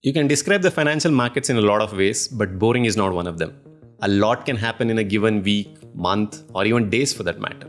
You can describe the financial markets in a lot of ways, but boring is not one of them. A lot can happen in a given week, month, or even days for that matter.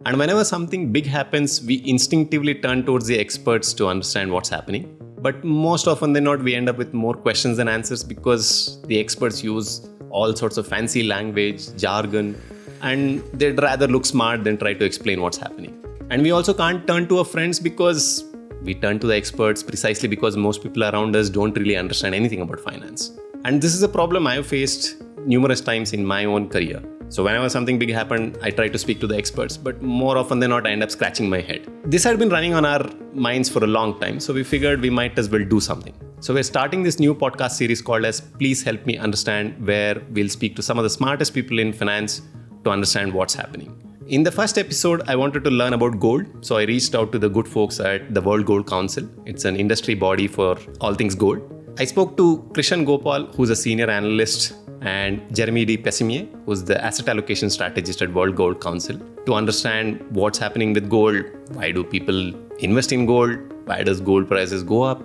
And whenever something big happens, we instinctively turn towards the experts to understand what's happening. But most often than not, we end up with more questions than answers because the experts use all sorts of fancy language, jargon, and they'd rather look smart than try to explain what's happening. And we also can't turn to our friends because we turn to the experts precisely because most people around us don't really understand anything about finance. And this is a problem I've faced numerous times in my own career. So whenever something big happened, I try to speak to the experts, but more often than not, I end up scratching my head. This had been running on our minds for a long time, so we figured we might as well do something. So we're starting this new podcast series called as Please Help Me Understand, where we'll speak to some of the smartest people in finance to understand what's happening. In the first episode, I wanted to learn about gold, so I reached out to the good folks at the World Gold Council. It's an industry body for all things gold. I spoke to Krishan Gopal, who's a senior analyst, and Jeremy de Pessimier, who's the asset allocation strategist at World Gold Council, to understand what's happening with gold, why do people invest in gold, why does gold prices go up,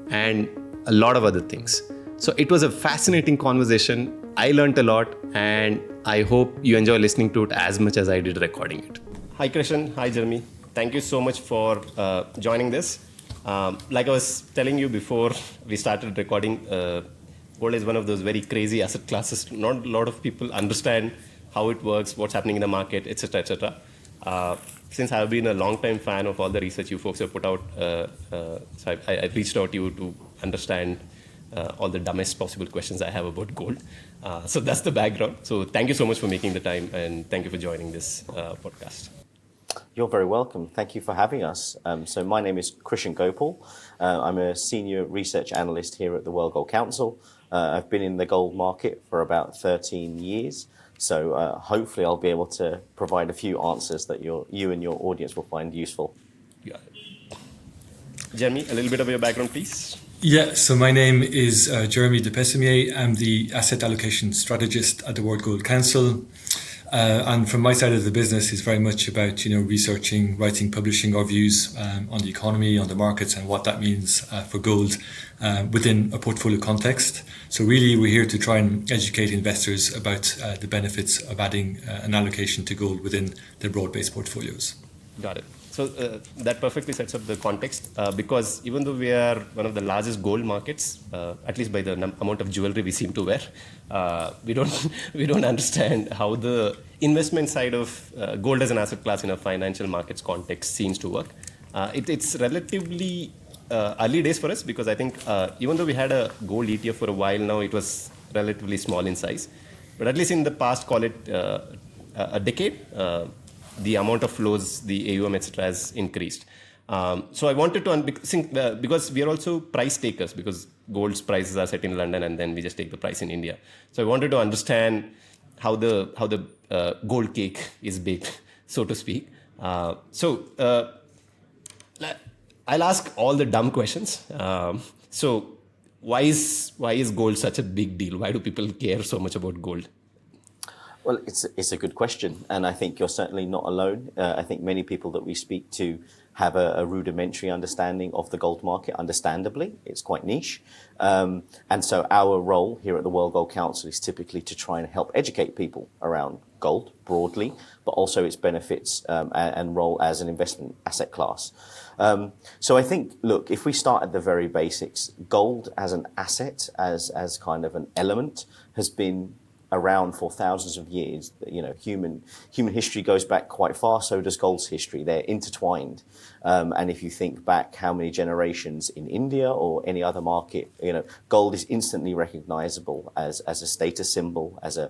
and a lot of other things. So it was a fascinating conversation. I learned a lot, and I hope you enjoy listening to it as much as I did recording it. Hi Krishan, hi Jeremy. Thank you so much for joining this. Like I was telling you before we started recording, gold is one of those very crazy asset classes. Not a lot of people understand how it works, what's happening in the market, etc., etc. Since I've been a long-time fan of all the research you folks have put out, so I reached out to you to understand all the dumbest possible questions I have about gold. So that's the background. So thank you so much for making the time, and thank you for joining this podcast. You're very welcome. Thank you for having us. So my name is Krishan Gopal. I'm a senior research analyst here at the World Gold Council. I've been in the gold market for about 13 years. So hopefully I'll be able to provide a few answers that you and your audience will find useful. Got it. Jeremy, a little bit of your background, please. Yeah, so my name is Jeremy de Pessimier. I'm the asset allocation strategist at the World Gold Council. And from my side of the business is very much about, researching, writing, publishing our views on the economy, on the markets, and what that means for gold within a portfolio context. So really, we're here to try and educate investors about the benefits of adding an allocation to gold within their broad-based portfolios. Got it. So that perfectly sets up the context because even though we are one of the largest gold markets, at least by the amount of jewelry we seem to wear, we don't understand how the investment side of gold as an asset class in a financial markets context seems to work. It's relatively early days for us because I think even though we had a gold ETF for a while now, it was relatively small in size. But at least in the past, call it a decade, the amount of flows, the AUM, etc., has increased. So I wanted to, because we are also price takers, because gold's prices are set in London and then we just take the price in India. So I wanted to understand how the gold cake is baked, so to speak. So I'll ask all the dumb questions. So why is gold such a big deal? Why do people care so much about gold? Well, it's a good question, and I think you're certainly not alone. I think many people that we speak to have a rudimentary understanding of the gold market, understandably. It's quite niche. And so our role here at the World Gold Council is typically to try and help educate people around gold broadly, but also its benefits and role as an investment asset class. So I think, look, if we start at the very basics, gold as an asset, as kind of an element, has been around for thousands of years. Human history goes back quite far, so does gold's history. They're intertwined. And if you think back how many generations in India or any other market, gold is instantly recognizable as a status symbol, as a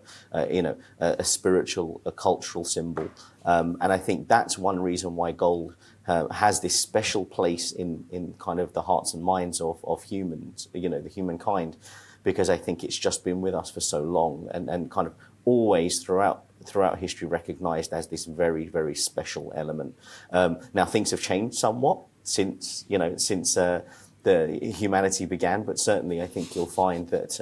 spiritual, a cultural symbol. And I think that's one reason why gold has this special place in kind of the hearts and minds of humans, the humankind, because I think it's just been with us for so long and kind of always throughout history recognized as this very, very special element. Now things have changed somewhat since the humanity began, but certainly I think you'll find that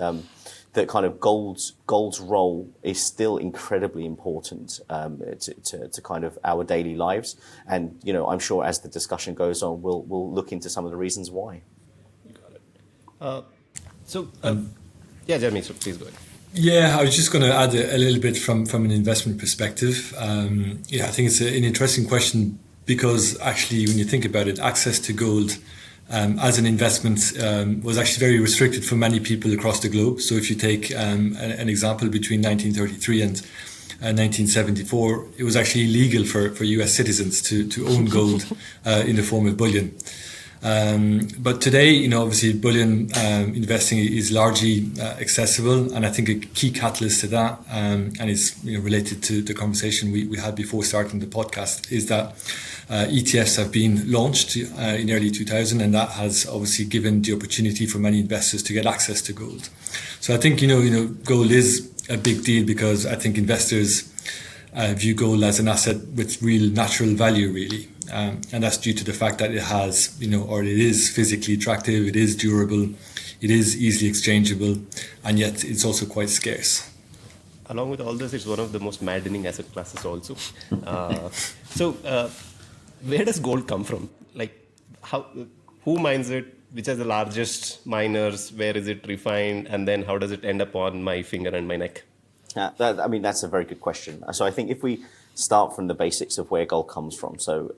that kind of gold's role is still incredibly important to kind of our daily lives. And I'm sure as the discussion goes on, we'll look into some of the reasons why. Got it. So, yeah, Jeremy, so please go ahead. Yeah, I was just going to add a little bit from an investment perspective. I think it's an interesting question because actually, when you think about it, access to gold as an investment was actually very restricted for many people across the globe. So if you take an example between 1933 and 1974, it was actually illegal for US citizens to own gold in the form of bullion. But today, obviously bullion investing is largely accessible, and I think a key catalyst to that, and is related to the conversation we had before starting the podcast, is that ETFs have been launched in early 2000, and that has obviously given the opportunity for many investors to get access to gold. So I think gold is a big deal because I think investors view gold as an asset with real natural value, really. And that's due to the fact that it has, or it is physically attractive, it is durable, it is easily exchangeable, and yet it's also quite scarce. Along with all this, it's one of the most maddening asset classes also. So, where does gold come from? Like, who mines it? Which are the largest miners? Where is it refined? And then how does it end up on my finger and my neck? That's a very good question. So I think if we start from the basics of where gold comes from. So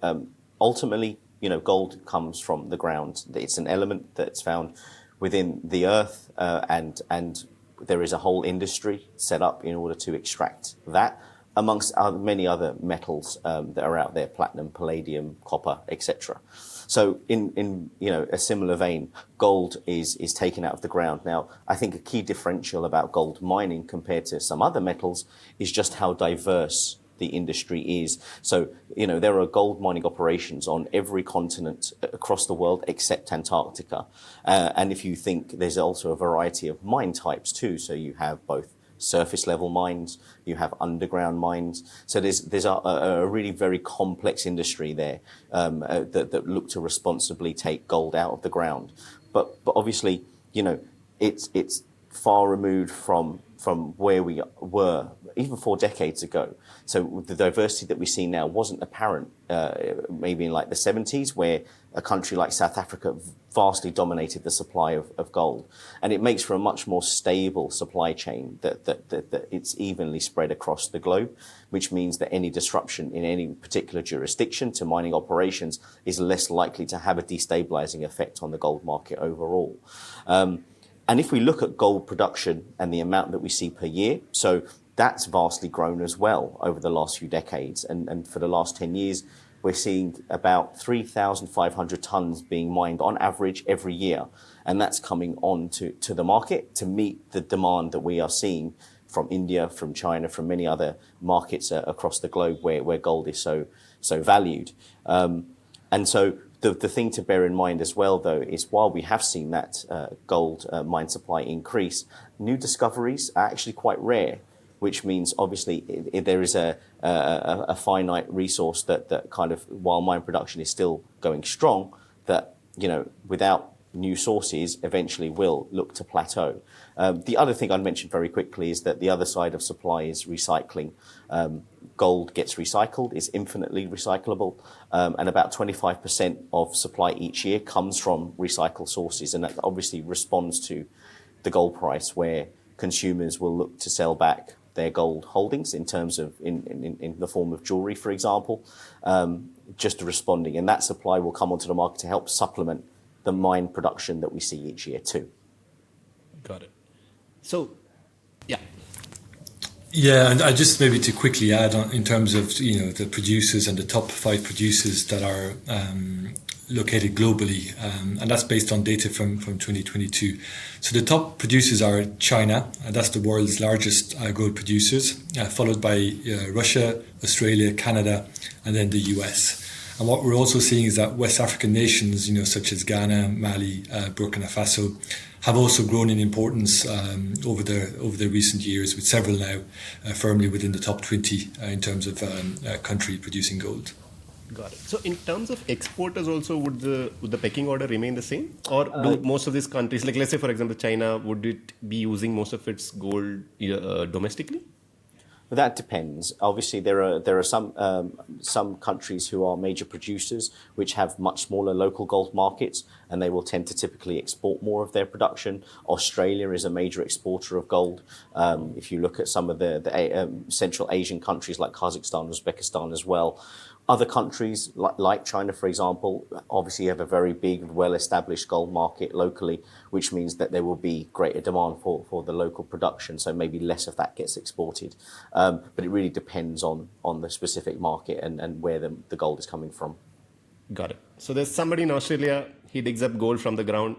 ultimately, gold comes from the ground. It's an element that's found within the earth, and there is a whole industry set up in order to extract that, amongst many other metals that are out there: platinum, palladium, copper, etc. So in a similar vein, gold is taken out of the ground. Now, I think a key differential about gold mining compared to some other metals is just how diverse the industry is. So, there are gold mining operations on every continent across the world except Antarctica. And if you think, there's also a variety of mine types too. So you have both surface level mines, you have underground mines. So there's a really very complex industry there that look to responsibly take gold out of the ground. But obviously, it's far removed from where we were even 4 decades ago. So the diversity that we see now wasn't apparent maybe in like the 70s, where a country like South Africa vastly dominated the supply of gold. And it makes for a much more stable supply chain that it's evenly spread across the globe, which means that any disruption in any particular jurisdiction to mining operations is less likely to have a destabilizing effect on the gold market overall. And if we look at gold production and the amount that we see per year, so that's vastly grown as well over the last few decades. And for the last 10 years, we're seeing about 3,500 tons being mined on average every year. And that's coming on to the market to meet the demand that we are seeing from India, from China, from many other markets across the globe where gold is so valued. And so the thing to bear in mind as well, though, is while we have seen that gold mine supply increase, new discoveries are actually quite rare, which means obviously there is a finite resource that kind of, while mine production is still going strong, that, without new sources eventually will look to plateau. The other thing I'd mention very quickly is that the other side of supply is recycling. Gold gets recycled, is infinitely recyclable, and about 25% of supply each year comes from recycled sources. And that obviously responds to the gold price, where consumers will look to sell back their gold holdings in terms of in the form of jewelry, for example, just responding. And that supply will come onto the market to help supplement the mine production that we see each year too. Got it. So, yeah. Yeah, and I just maybe to quickly add on in terms of the producers and the top 5 producers that are located globally, and that's based on data from 2022. So the top producers are China, and that's the world's largest gold producers, followed by Russia, Australia, Canada, and then the US. And what we're also seeing is that West African nations, such as Ghana, Mali, Burkina Faso, have also grown in importance over the recent years, with several now firmly within the top 20 in terms of country producing gold. Got it. So in terms of exporters also, would the pecking order remain the same? Or do most of these countries, like let's say for example China, would it be using most of its gold domestically? But that depends. Obviously, there are some countries who are major producers which have much smaller local gold markets, and they will tend to typically export more of their production. Australia is a major exporter of gold. If you look at some of the Central Asian countries like Kazakhstan, Uzbekistan as well. Other countries, like China, for example, obviously have a very big, well-established gold market locally, which means that there will be greater demand for the local production, so maybe less of that gets exported. But it really depends on the specific market and where the gold is coming from. Got it. So there's somebody in Australia, he digs up gold from the ground.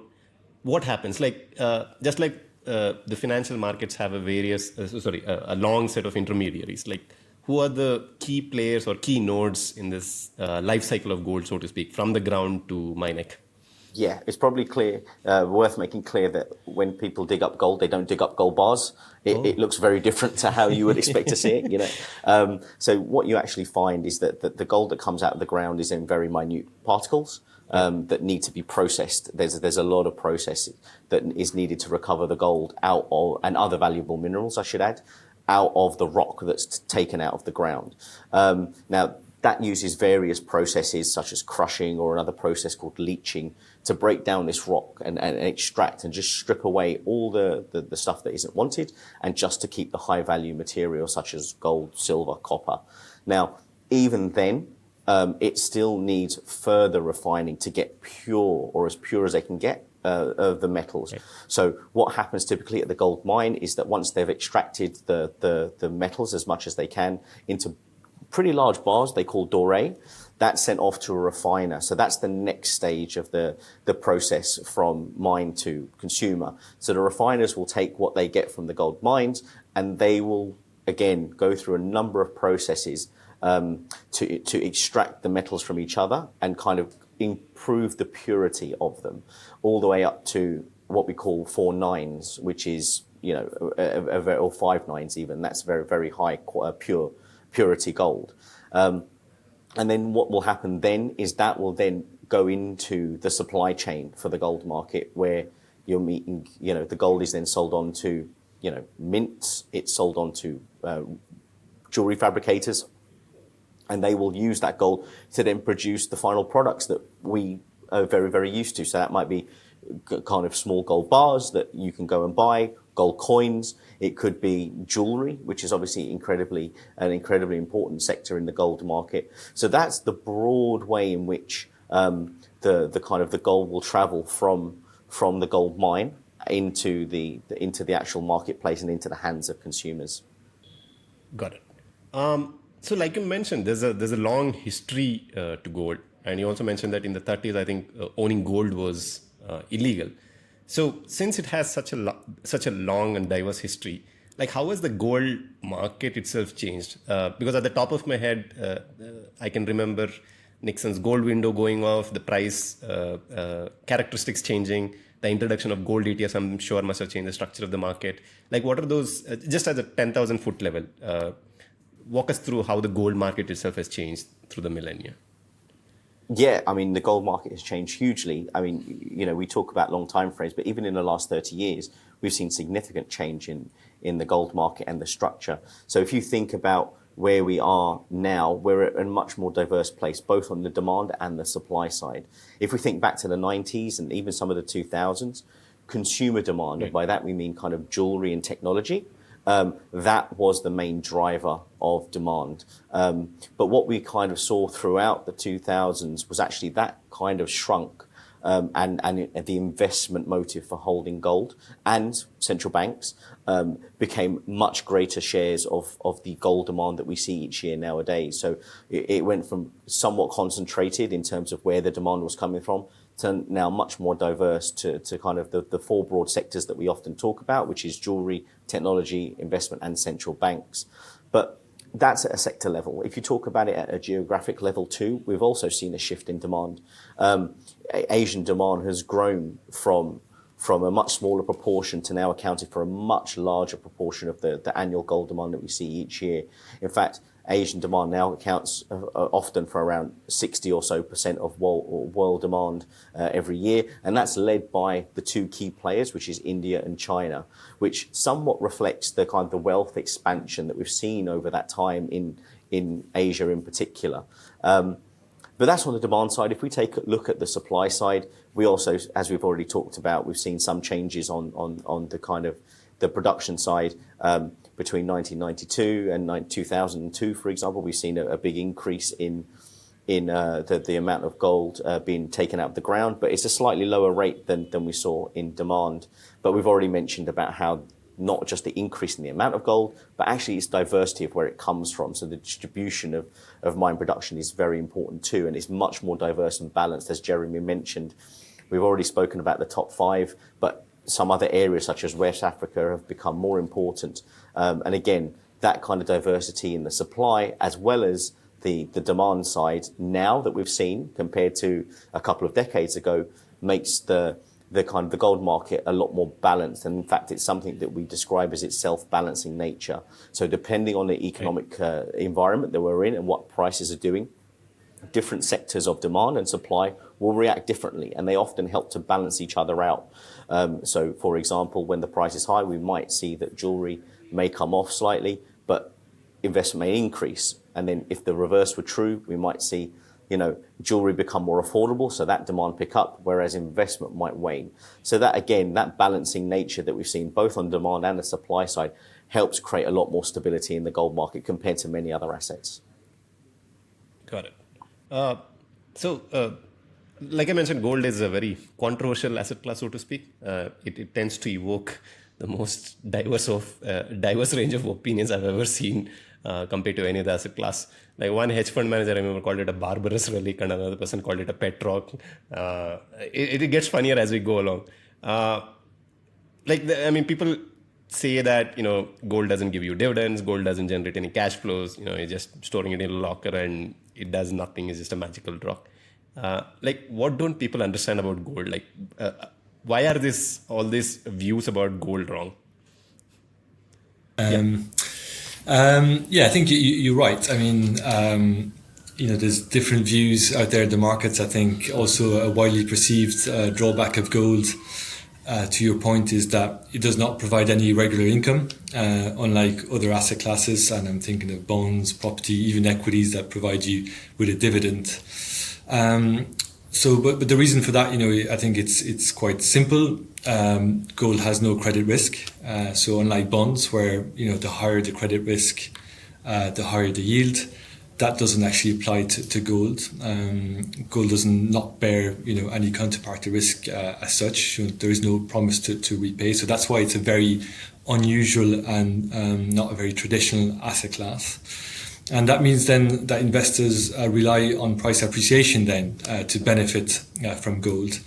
What happens? Just like the financial markets have a long set of intermediaries. Like, who are the key players or key nodes in this life cycle of gold, so to speak, from the ground to my neck? Yeah, it's probably worth making clear that when people dig up gold, they don't dig up gold bars. It looks very different to how you would expect to see it, So what you actually find is that the gold that comes out of the ground is in very minute particles that need to be processed. There's a lot of processing that is needed to recover the gold out of, and other valuable minerals, I should add, out of the rock that's taken out of the ground. Now, that uses various processes such as crushing or another process called leaching to break down this rock and extract and just strip away all the stuff that isn't wanted, and just to keep the high value material such as gold, silver, copper. Now, even then, it still needs further refining to get pure, or as pure as they can get, of the metals. Okay. So what happens typically at the gold mine is that once they've extracted the metals as much as they can into pretty large bars they call doré, that's sent off to a refiner. So that's the next stage of the process from mine to consumer. So the refiners will take what they get from the gold mines, and they will again go through a number of processes to extract the metals from each other and kind of improve the purity of them, all the way up to what we call 4 nines, which is, or 5 nines even. That's very, very high purity gold. And then what will happen then is that will then go into the supply chain for the gold market, where you're meeting, the gold is then sold on to, mints, it's sold on to jewelry fabricators, and they will use that gold to then produce the final products that we are very, very used to. So that might be kind of small gold bars that you can go and buy, gold coins. It could be jewelry, which is obviously an incredibly important sector in the gold market. So that's the broad way in which the kind of the gold will travel from the gold mine into the actual marketplace and into the hands of consumers. Got it. So like you mentioned, there's a long history to gold, and you also mentioned that in the 30s, I think owning gold was illegal. So since it has such a long and diverse history, like, how has the gold market itself changed? Because at the top of my head, I can remember Nixon's gold window going off, the price characteristics changing, the introduction of gold ETFs, I'm sure must have changed the structure of the market. Like, what are those, just at a 10,000 foot level, walk us through how the gold market itself has changed through the millennia. Yeah, I mean, the gold market has changed hugely. I mean, we talk about long time frames, but even in the last 30 years, we've seen significant change in the gold market and the structure. So if you think about where we are now, we're at a much more diverse place, both on the demand and the supply side. If we think back to the 90s and even some of the 2000s, consumer demand, and by that we mean kind of jewelry and technology, that was the main driver of demand. But what we kind of saw throughout the 2000s was actually that kind of shrunk, and the investment motive for holding gold, and central banks became much greater shares of the gold demand that we see each year nowadays. So it went from somewhat concentrated in terms of where the demand was coming from to now much more diverse to kind of the 4 broad sectors that we often talk about, which is jewelry, technology, investment, and central banks. But that's at a sector level. If you talk about it at a geographic level too, we've also seen a shift in demand. Asian demand has grown from a much smaller proportion to now accounting for a much larger proportion of the annual gold demand that we see each year. In fact, Asian demand now accounts often for around 60 or so % of world demand every year. And that's led by the two key players, which is India and China, which somewhat reflects the kind of the wealth expansion that we've seen over that time in Asia in particular. But that's on the demand side. If we take a look at the supply side, we also, as we've already talked about, we've seen some changes on the kind of the production side. Between 1992 and 2002, for example, we've seen a big increase in the amount of gold being taken out of the ground, but it's a slightly lower rate than we saw in demand. But we've already mentioned about how not just the increase in the amount of gold, but actually its diversity of where it comes from. So the distribution of mine production is very important too, and it's much more diverse and balanced, as Jeremy mentioned. We've already spoken about the top 5, but some other areas such as West Africa have become more important. And again, that kind of diversity in the supply as well as the demand side now that we've seen compared to a couple of decades ago makes the kind of the gold market a lot more balanced. And in fact, it's something that we describe as its self-balancing nature. So depending on the economic environment that we're in and what prices are doing, different sectors of demand and supply will react differently, and they often help to balance each other out. So, for example, when the price is high, we might see that jewelry may come off slightly, but investment may increase. And then if the reverse were true, we might see, jewelry become more affordable, so that demand pick up, whereas investment might wane. So that, again, that balancing nature that we've seen both on demand and the supply side helps create a lot more stability in the gold market compared to many other assets. Got it. Like I mentioned, gold is a very controversial asset class, so to speak. It tends to evoke the most diverse range of opinions I've ever seen compared to any other asset class. Like one hedge fund manager, I remember, called it a barbarous relic, and another person called it a pet rock. It gets funnier as we go along. People say that, gold doesn't give you dividends, gold doesn't generate any cash flows, you're just storing it in a locker and it does nothing, it's just a magical rock. What don't people understand about gold? Why are all these views about gold wrong? I think you're right. I mean, there's different views out there in the markets. I think also a widely perceived drawback of gold, to your point, is that it does not provide any regular income, unlike other asset classes. And I'm thinking of bonds, property, even equities that provide you with a dividend. But the reason for that, I think it's quite simple. Gold has no credit risk. So unlike bonds, where, the higher the credit risk, the higher the yield, that doesn't actually apply to gold. Gold does not bear, any counterparty risk as such. There is no promise to repay. So that's why it's a very unusual and not a very traditional asset class. And that means then that investors rely on price appreciation then to benefit from gold.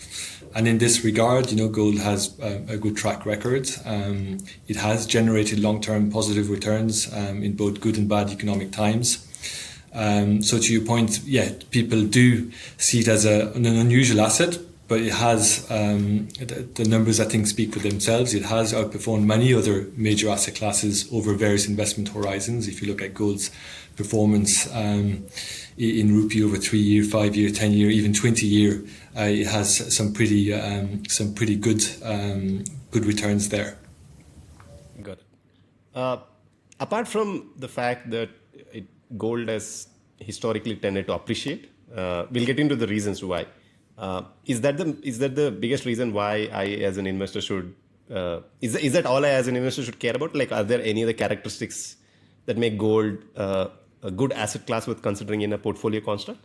And in this regard, gold has a good track record. It has generated long-term positive returns in both good and bad economic times. So to your point, people do see it as an unusual asset, but it has, the numbers I think speak for themselves. It has outperformed many other major asset classes over various investment horizons. If you look at gold's performance in rupee over 3-year, 5-year, 10-year, even 20-year, it has some pretty good returns there. Got it. Apart from the fact that gold has historically tended to appreciate, we'll get into the reasons why. Is that the biggest reason why I, as an investor, should? Is that all I, as an investor, should care about? Are there any other characteristics that make gold a good asset class worth considering in a portfolio construct?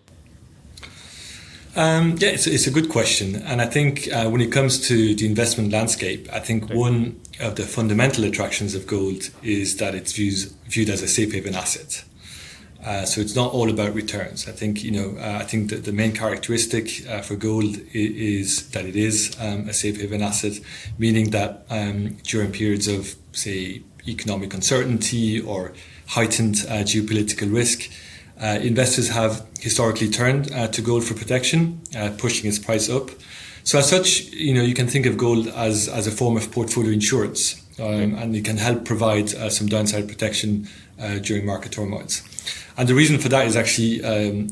It's a good question. And I think when it comes to the investment landscape, I think one of the fundamental attractions of gold is that it's viewed as a safe haven asset. So it's not all about returns. I think, that the main characteristic for gold is that it is a safe haven asset, meaning that during periods of, say, economic uncertainty or heightened geopolitical risk, investors have historically turned to gold for protection, pushing its price up. So as such, you can think of gold as a form of portfolio insurance, and it can help provide some downside protection during market turmoils. And the reason for that is actually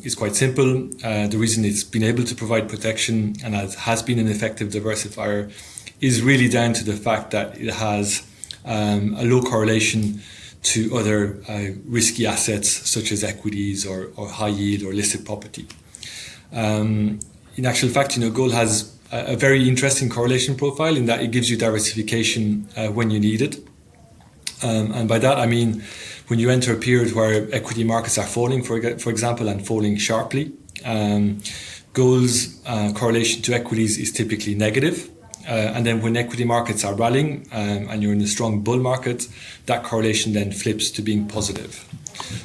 is quite simple. The reason it's been able to provide protection and has been an effective diversifier is really down to the fact that it has a low correlation to other risky assets such as equities or high yield or listed property. In actual fact, gold has a very interesting correlation profile in that it gives you diversification when you need it. And by that, I mean, when you enter a period where equity markets are falling, for example, and falling sharply, gold's correlation to equities is typically negative. And then when equity markets are rallying and you're in a strong bull market, that correlation then flips to being positive.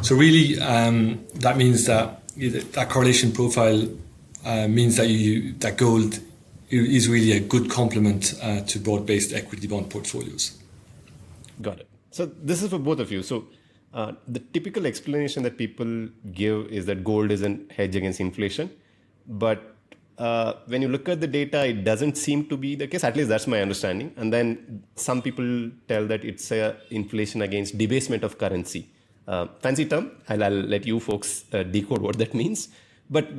So really, that means that correlation profile means that gold is really a good complement to broad-based equity bond portfolios. Got it. So this is for both of you. So the typical explanation that people give is that gold is a hedge against inflation. But when you look at the data, it doesn't seem to be the case. At least that's my understanding. And then some people tell that it's a inflation against debasement of currency. Fancy term. I'll let you folks decode what that means. But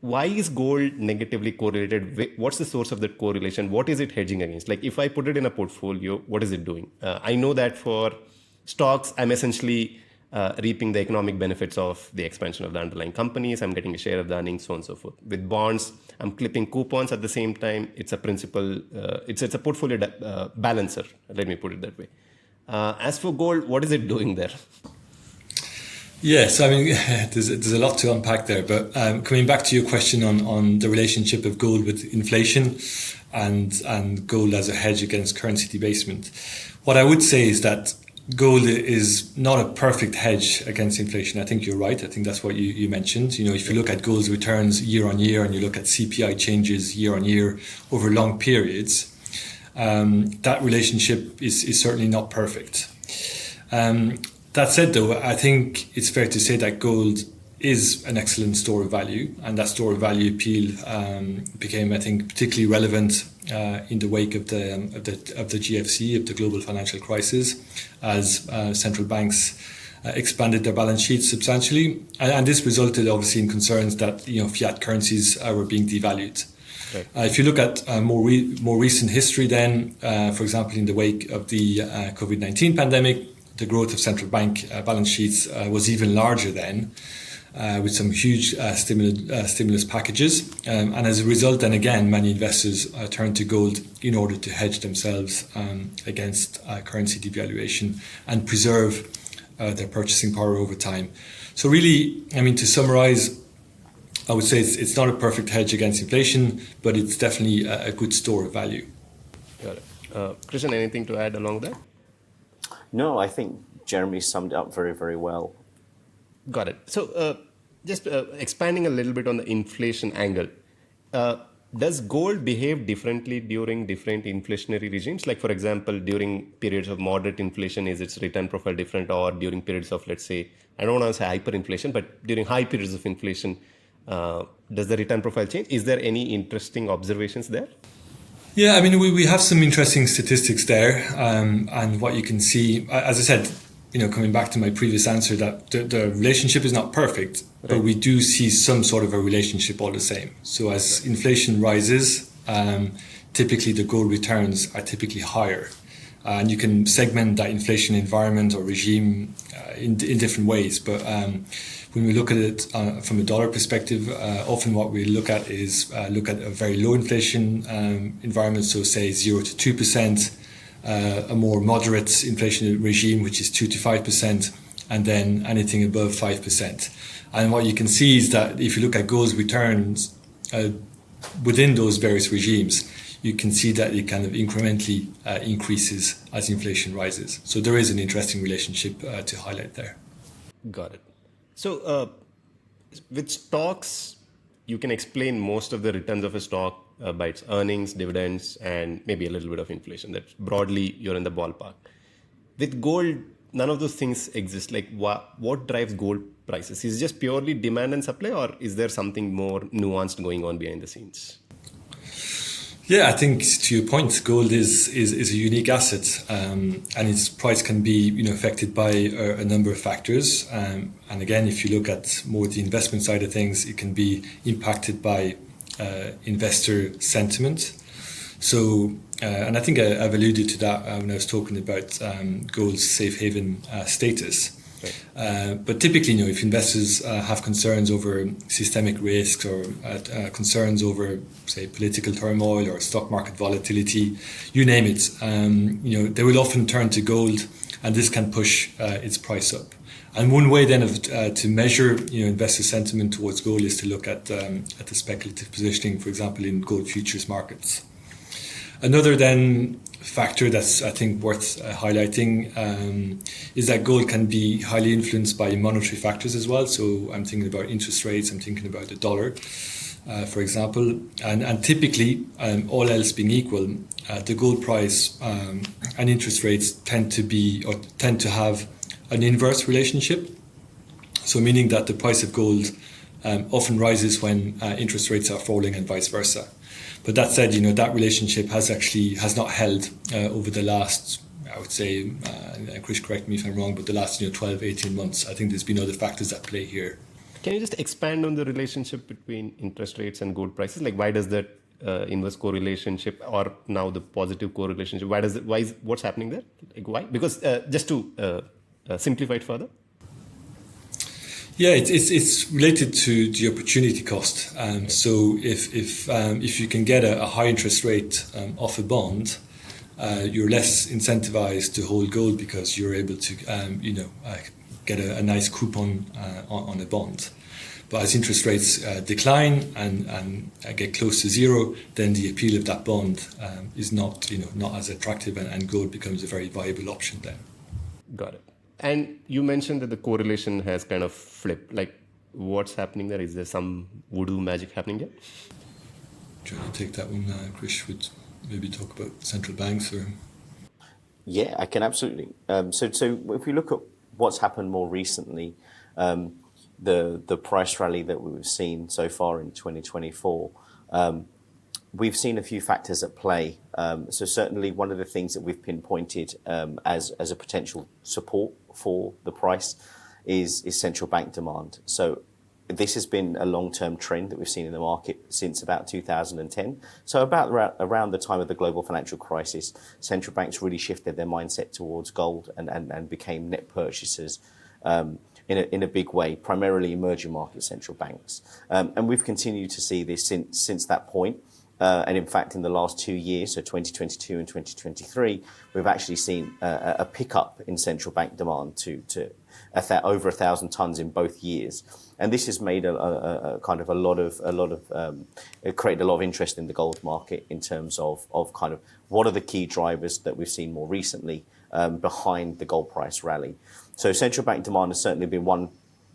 why is gold negatively correlated? What's the source of that correlation? What is it hedging against? Like if I put it in a portfolio, what is it doing? I know that for stocks, I'm essentially reaping the economic benefits of the expansion of the underlying companies. I'm getting a share of the earnings, so on and so forth. With bonds, I'm clipping coupons at the same time. It's a principal, it's a portfolio balancer. Let me put it that way. As for gold, what is it doing there? Yes, I mean, there's a lot to unpack there. But coming back to your question on the relationship of gold with inflation and gold as a hedge against currency debasement, what I would say is that gold is not a perfect hedge against inflation. I think you're right. I think that's what you mentioned. If you look at gold's returns year on year and you look at CPI changes year on year over long periods, that relationship is certainly not perfect. That said, though, I think it's fair to say that gold is an excellent store of value, and that store of value appeal became, I think, particularly relevant in the wake of the GFC, of the global financial crisis, as central banks expanded their balance sheets substantially, and this resulted obviously in concerns that fiat currencies were being devalued. Right. If you look at more recent history, then, for example, in the wake of the COVID-19 pandemic, the growth of central bank balance sheets was even larger then, with some huge stimulus packages. And as a result, then again, many investors turned to gold in order to hedge themselves against currency devaluation and preserve their purchasing power over time. So really, I mean, to summarize, I would say it's not a perfect hedge against inflation, but it's definitely a good store of value. Got it. Christian, anything to add along that? No, I think Jeremy summed it up very, very well. Got it. So just expanding a little bit on the inflation angle, does gold behave differently during different inflationary regimes? Like, for example, during periods of moderate inflation, is its return profile different? Or during periods of, let's say, I don't want to say hyperinflation, but during high periods of inflation, does the return profile change? Is there any interesting observations there? Yeah, I mean, we have some interesting statistics there. And what you can see, as I said, coming back to my previous answer, that the relationship is not perfect, right, but we do see some sort of a relationship all the same. So as inflation rises, typically the gold returns are typically higher. And you can segment that inflation environment or regime in different ways. But when we look at it from a dollar perspective, often what we look at is look at a very low inflation environment, so say 0 to 2%, a more moderate inflation regime, which is 2 to 5%, and then anything above 5%. And what you can see is that if you look at gold's returns within those various regimes, you can see that it kind of incrementally increases as inflation rises. So there is an interesting relationship to highlight there. Got it. So with stocks, you can explain most of the returns of a stock by its earnings, dividends, and maybe a little bit of inflation. That broadly, you're in the ballpark. With gold, none of those things exist. Like what drives gold prices? Is it just purely demand and supply, or is there something more nuanced going on behind the scenes? Yeah, I think to your point, gold is a unique asset, and its price can be affected by a number of factors. And again, if you look at more the investment side of things, it can be impacted by investor sentiment. So, and I think I've alluded to that when I was talking about gold's safe haven status. But typically, if investors have concerns over systemic risks or concerns over, say, political turmoil or stock market volatility, you name it, they will often turn to gold, and this can push its price up. And one way then to measure, investor sentiment towards gold is to look at the speculative positioning, for example, in gold futures markets. Another then factor that's, I think, worth highlighting is that gold can be highly influenced by monetary factors as well. So I'm thinking about interest rates, I'm thinking about the dollar, for example. And typically, all else being equal, the gold price and interest rates tend to have an inverse relationship. So meaning that the price of gold often rises when interest rates are falling and vice versa. But that said, that relationship has not held over the last, I would say, Chris, correct me if I'm wrong, but the last 12, 18 months. I think there's been other factors at play here. Can you just expand on the relationship between interest rates and gold prices? Like, why does that inverse correlationship, or now the positive correlationship, what's happening there? Like, why? Because just to simplify it further. Yeah, it's related to the opportunity cost. So if you can get a high interest rate off a bond, you're less incentivized to hold gold because you're able to get a nice coupon on a bond. But as interest rates decline and get close to zero, then the appeal of that bond is not as attractive, and gold becomes a very viable option then. Got it. And you mentioned that the correlation has kind of flipped. Like, what's happening there? Is there some voodoo magic happening there? Do you want to take that one, Chris? Would maybe talk about central banks or? Yeah, I can absolutely. So if we look at what's happened more recently, the price rally that we've seen so far in 2024, we've seen a few factors at play. So certainly one of the things that we've pinpointed as a potential support for the price is central bank demand. So this has been a long-term trend that we've seen in the market since about 2010. So about around the time of the global financial crisis, central banks really shifted their mindset towards gold and became net purchasers in a big way, primarily emerging market central banks. And we've continued to see this since that point. And in fact, in the last 2 years, so 2022 and 2023, we've actually seen a pickup in central bank demand to over 1,000 tons in both years. And this has made a kind of it created a lot of interest in the gold market in terms of kind of what are the key drivers that we've seen more recently behind the gold price rally. So central bank demand has certainly been one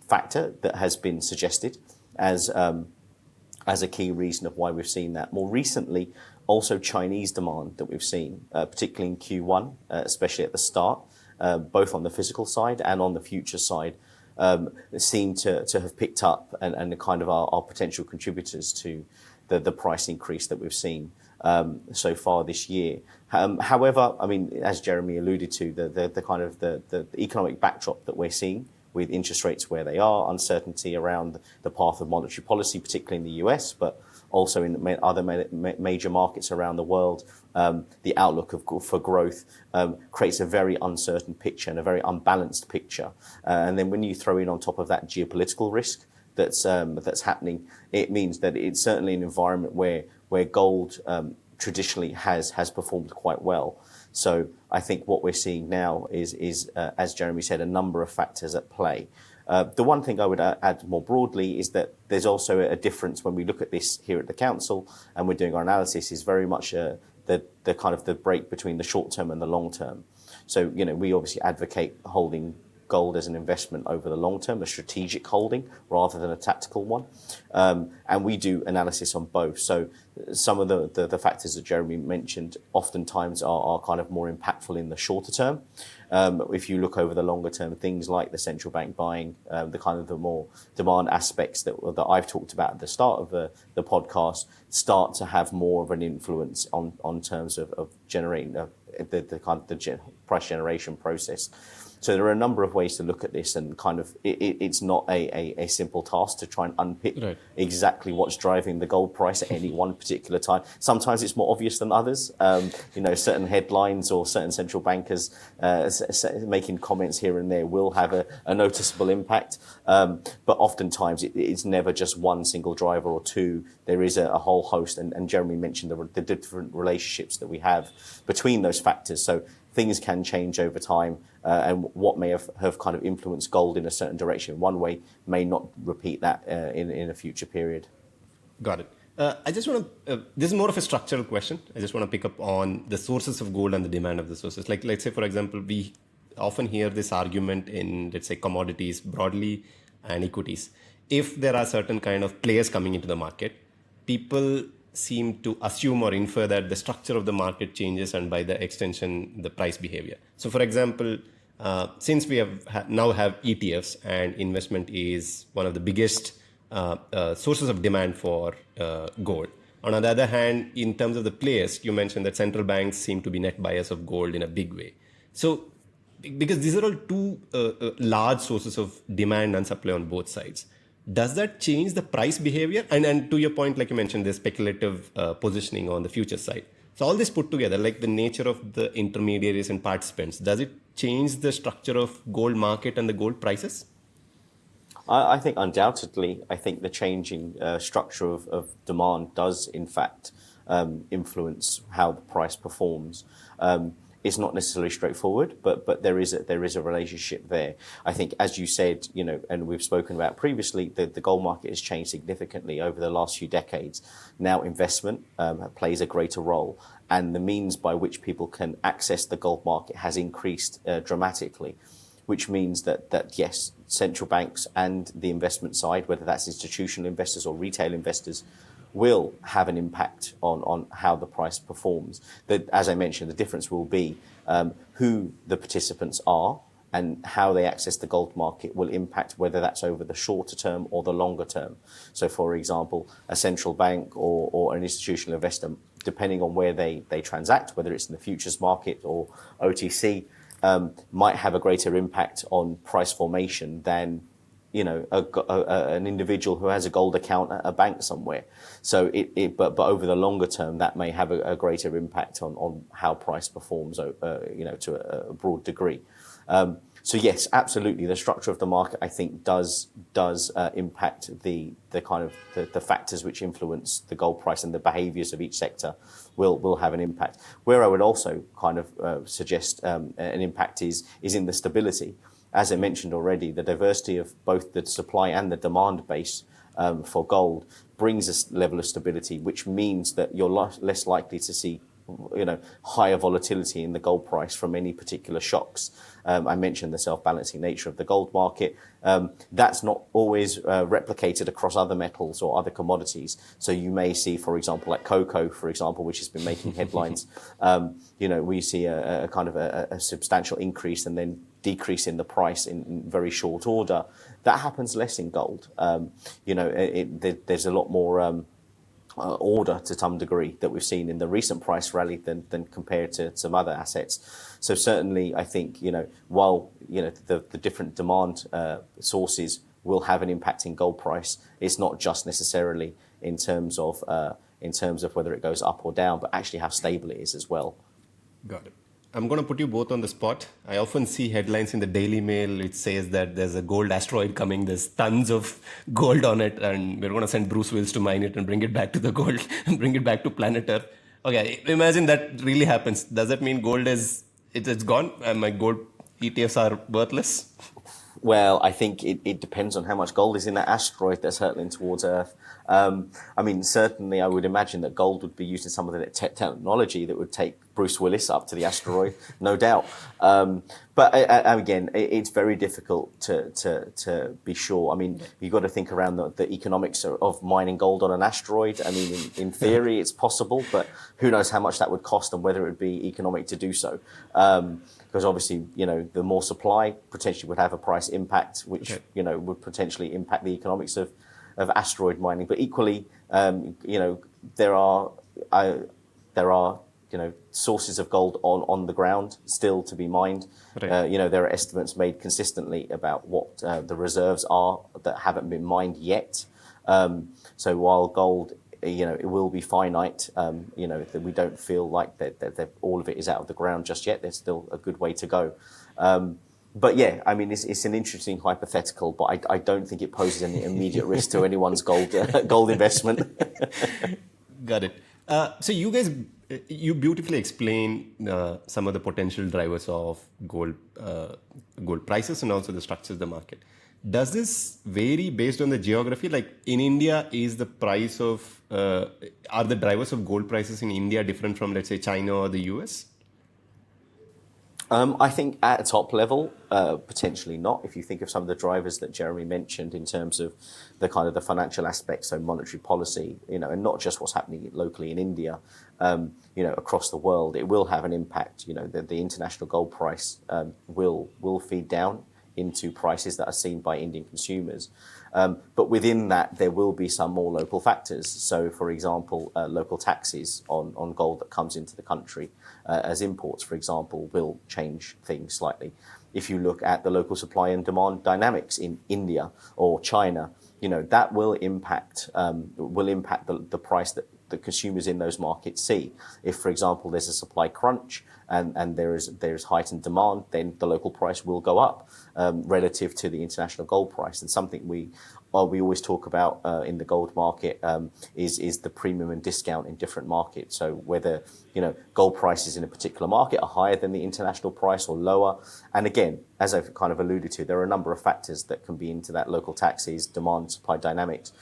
factor that has been suggested as a key reason of why we've seen that. More recently, also Chinese demand that we've seen, particularly in Q1, especially at the start, both on the physical side and on the future side, seem to have picked up and kind of are potential contributors to the price increase that we've seen so far this year. However, I mean, as Jeremy alluded to, the kind of the economic backdrop that we're seeing with interest rates where they are, uncertainty around the path of monetary policy, particularly in the US, but also in other major markets around the world, the outlook for growth creates a very uncertain picture and a very unbalanced picture. And then when you throw in on top of that geopolitical risk that's happening, it means that it's certainly an environment where gold traditionally has performed quite well. So I think what we're seeing now is as Jeremy said, a number of factors at play. The one thing I would add more broadly is that there's also a difference when we look at this here at the council and we're doing our analysis is very much the kind of the break between the short term and the long term. So, we obviously advocate holding gold as an investment over the long term, a strategic holding rather than a tactical one. And we do analysis on both. So some of the factors that Jeremy mentioned oftentimes are kind of more impactful in the shorter term. If you look over the longer term, things like the central bank buying, the kind of the more demand aspects that I've talked about at the start of the podcast start to have more of an influence on terms of generating the kind of the price generation process. So there are a number of ways to look at this, and kind of it's not a simple task to try and unpick exactly what's driving the gold price at any one particular time. Sometimes it's more obvious than others. Certain headlines or certain central bankers making comments here and there will have a noticeable impact. But oftentimes it's never just one single driver or two. There is a whole host, and Jeremy mentioned the different relationships that we have between those factors. So things can change over time, and what may have kind of influenced gold in a certain direction one way may not repeat that in a future period. Got it. I just want to, this is more of a structural question. I just want to pick up on the sources of gold and the demand of the sources. Like, let's say, for example, we often hear this argument in, let's say, commodities broadly and equities. If there are certain kind of players coming into the market, people seem to assume or infer that the structure of the market changes, and by the extension, the price behavior. So, for example, since we now have ETFs, and investment is one of the biggest sources of demand for gold. On the other hand, in terms of the players, you mentioned that central banks seem to be net buyers of gold in a big way. So, because these are all two large sources of demand and supply on both sides, does that change the price behavior? And to your point, like you mentioned, the speculative positioning on the future side. So all this put together, like the nature of the intermediaries and participants, does it change the structure of gold market and the gold prices? I think undoubtedly, I think the changing structure of demand does in fact influence how the price performs. It's not necessarily straightforward, but there is a relationship there. I think, as you said, and we've spoken about previously, the gold market has changed significantly over the last few decades. Now investment plays a greater role, and the means by which people can access the gold market has increased dramatically, which means that yes, central banks and the investment side, whether that's institutional investors or retail investors, will have an impact on how the price performs. As I mentioned, the difference will be who the participants are and how they access the gold market will impact whether that's over the shorter term or the longer term. So, for example, a central bank or an institutional investor, depending on where they transact, whether it's in the futures market or OTC, might have a greater impact on price formation than an individual who has a gold account at a bank somewhere. So but over the longer term, that may have a greater impact on how price performs, to a broad degree. So yes, absolutely, the structure of the market, I think, does impact the kind of the factors which influence the gold price, and the behaviours of each sector will have an impact. Where I would also kind of suggest an impact is in the stability. As I mentioned already, the diversity of both the supply and the demand base for gold brings a level of stability, which means that you're less likely to see higher volatility in the gold price from any particular shocks. I mentioned the self-balancing nature of the gold market. That's not always replicated across other metals or other commodities. So you may see, for example, like cocoa, for example, which has been making headlines. We see a kind of a substantial increase and then decrease in the price in very short order. That happens less in gold. There's a lot more order to some degree that we've seen in the recent price rally than compared to some other assets. So certainly, I think while the different demand sources will have an impact in gold price, it's not just necessarily in terms of whether it goes up or down, but actually how stable it is as well. Got it. I'm going to put you both on the spot. I often see headlines in the Daily Mail which says that there's a gold asteroid coming, there's tons of gold on it, and we're going to send Bruce Willis to mine it and bring it back to the gold and bring it back to planet Earth. Okay, imagine that really happens. Does that mean gold it's gone and my gold ETFs are worthless? Well, I think it depends on how much gold is in that asteroid that's hurtling towards Earth. I mean, certainly I would imagine that gold would be used in some of the technology that would take Bruce Willis up to the asteroid, no doubt. But again, it's very difficult to be sure. I mean, you've got to think around the economics of mining gold on an asteroid. I mean, in theory, it's possible, but who knows how much that would cost and whether it would be economic to do so. Because obviously, the more supply potentially would have a price impact, which, would potentially impact the economics of asteroid mining. But equally, there are sources of gold on the ground still to be mined. Right. There are estimates made consistently about what the reserves are that haven't been mined yet. So while gold, it will be finite, that we don't feel like that all of it is out of the ground just yet. There's still a good way to go. But yeah, I mean, it's an interesting hypothetical, but I don't think it poses any immediate risk to anyone's gold investment. Got it. So you beautifully explain some of the potential drivers of gold prices and also the structures of the market. Does this vary based on the geography? Like in India, is the price of are the drivers of gold prices in India different from, let's say, China or the US? I think at a top level, potentially not. If you think of some of the drivers that Jeremy mentioned in terms of the kind of the financial aspects, so monetary policy, and not just what's happening locally in India, across the world, it will have an impact. The international gold price will feed down into prices that are seen by Indian consumers. But within that, there will be some more local factors. So, for example, local taxes on gold that comes into the country as imports, for example, will change things slightly. If you look at the local supply and demand dynamics in India or China, that will impact the price that the consumers in those markets see. If, for example, there's a supply crunch and there's heightened demand, then the local price will go up relative to the international gold price. And something we always talk about in the gold market is the premium and discount in different markets. So whether gold prices in a particular market are higher than the international price or lower. And again, as I've kind of alluded to, there are a number of factors that can be into that: local taxes, demand, supply dynamics,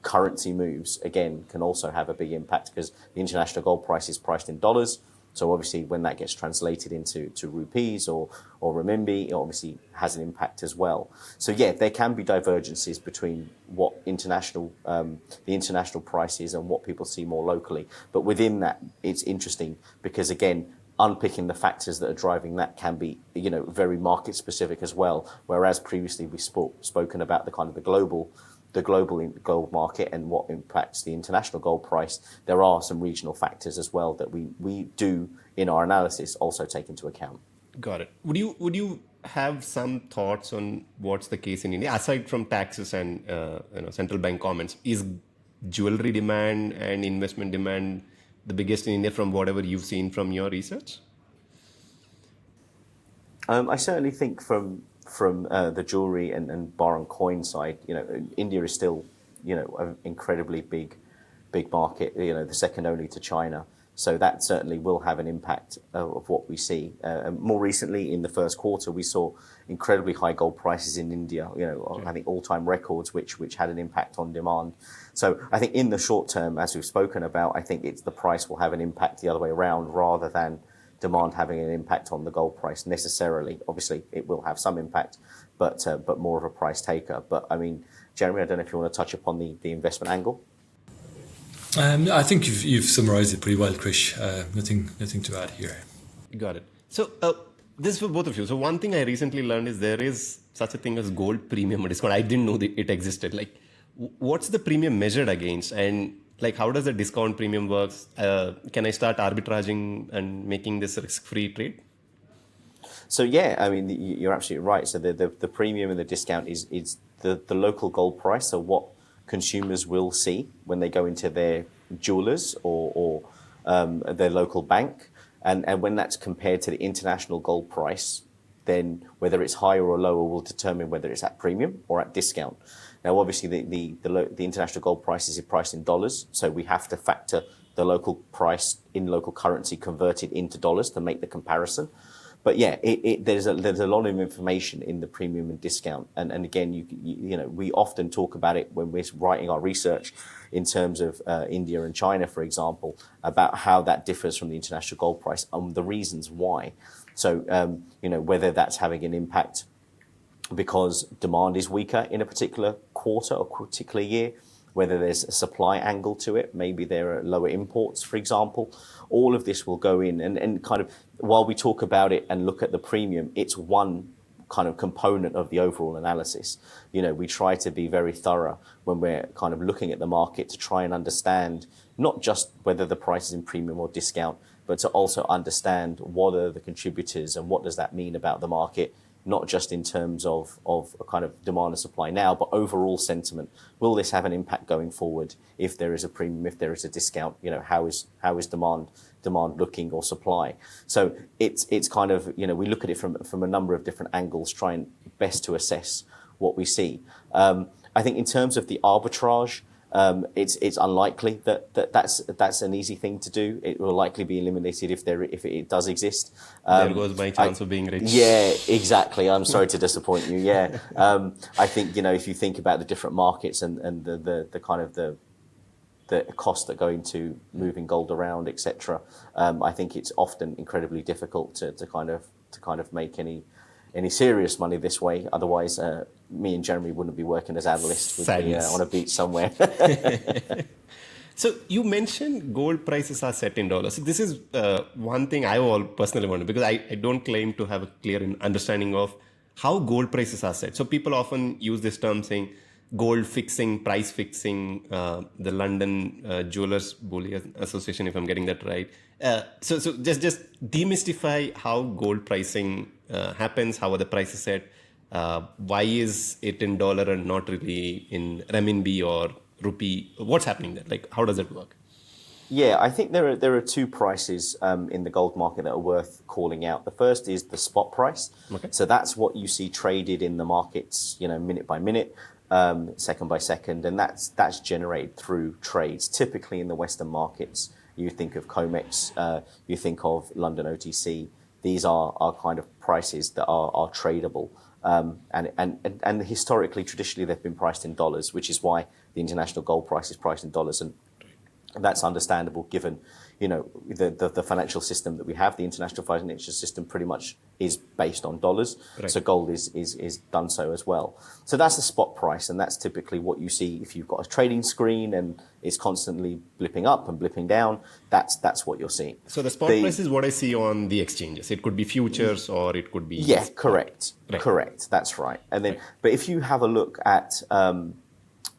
currency moves. Again, can also have a big impact because the international gold price is priced in dollars. So obviously, when that gets translated into rupees or renminbi, it obviously has an impact as well. So yeah, there can be divergences between what the international price is and what people see more locally. But within that, it's interesting because again, unpicking the factors that are driving that can be very market specific as well. Whereas previously we spoken about the kind of the global gold market and what impacts the international gold price, there are some regional factors as well that we do in our analysis also take into account. Got it. Would you have some thoughts on what's the case in India aside from taxes and central bank comments? Is jewelry demand and investment demand the biggest in India from whatever you've seen from your research? I certainly think from the jewelry and bar and coin side, India is still, an incredibly big market, the second only to China. So that certainly will have an impact of what we see. More recently, in the first quarter, we saw incredibly high gold prices in India, I think all-time records, which had an impact on demand. So I think in the short term, as we've spoken about, I think the price will have an impact the other way around rather than demand having an impact on the gold price necessarily. Obviously, it will have some impact, but more of a price taker. But I mean, Jeremy, I don't know if you want to touch upon the investment angle. I think you've summarized it pretty well, Krish. Nothing to add here. Got it. So this is for both of you. So one thing I recently learned is there is such a thing as gold premium or discount. I didn't know that it existed. Like, what's the premium measured against? And like, how does the discount premium works? Can I start arbitraging and making this risk-free trade? So yeah, I mean, you're absolutely right. So the premium and the discount is the local gold price. So what consumers will see when they go into their jewelers or their local bank. And when that's compared to the international gold price, then whether it's higher or lower will determine whether it's at premium or at discount. Now, obviously, the international gold price is priced in dollars, so we have to factor the local price in local currency converted into dollars to make the comparison. But yeah, there's a lot of information in the premium and discount, and again, you know, we often talk about it when we're writing our research in terms of India and China, for example, about how that differs from the international gold price and the reasons why. So you know, whether that's having an impact because demand is weaker in a particular quarter or particular year, whether there's a supply angle to it, maybe there are lower imports, for example. All of this will go in and kind of, while we talk about it and look at the premium, it's one kind of component of the overall analysis. You know, we try to be very thorough when we're kind of looking at the market to try and understand not just whether the price is in premium or discount, but to also understand what are the contributors and what does that mean about the market, not just in terms of a kind of demand and supply now, but overall sentiment. Will this have an impact going forward if there is a premium, if there is a discount? You know, how is demand looking or supply? So it's kind of, you know, we look at it from a number of different angles, trying best to assess what we see. I think in terms of the arbitrage, it's unlikely that's an easy thing to do. It will likely be eliminated if it does exist. There goes my chance of being rich. Yeah, exactly. I'm sorry to disappoint you. Yeah, I think, you know, if you think about the different markets and the kind of the costs that go into moving gold around, etc. I think it's often incredibly difficult to kind of make any serious money this way. Otherwise, me and Jeremy wouldn't be working as analysts. We'd be on a beach somewhere. So you mentioned gold prices are set in dollars. So this is one thing I personally wonder, because I don't claim to have a clear understanding of how gold prices are set. So people often use this term saying gold fixing, price fixing, the London Jewelers Bullion Association, if I'm getting that right. So just demystify how gold pricing happens. How are the prices set? Why is it in dollar and not really in renminbi or rupee? What's happening there? Like, how does it work? Yeah, I think there are two prices in the gold market that are worth calling out. The first is the spot price. Okay. So that's what you see traded in the markets, you know, minute by minute, second by second, and that's generated through trades. Typically in the Western markets, you think of COMEX, you think of London OTC. These are kind of prices that are tradable. And historically, traditionally, they've been priced in dollars, which is why the international gold price is priced in dollars. And that's understandable given, you know, the financial system that we have. The international financial system pretty much is based on dollars. Right. So gold is done so as well. So that's the spot price. And that's typically what you see if you've got a trading screen and it's constantly blipping up and blipping down. That's what you're seeing. So the spot price is what I see on the exchanges. It could be futures or it could be... Yeah, correct. Right. Correct. That's right. And then, but if you have a look at...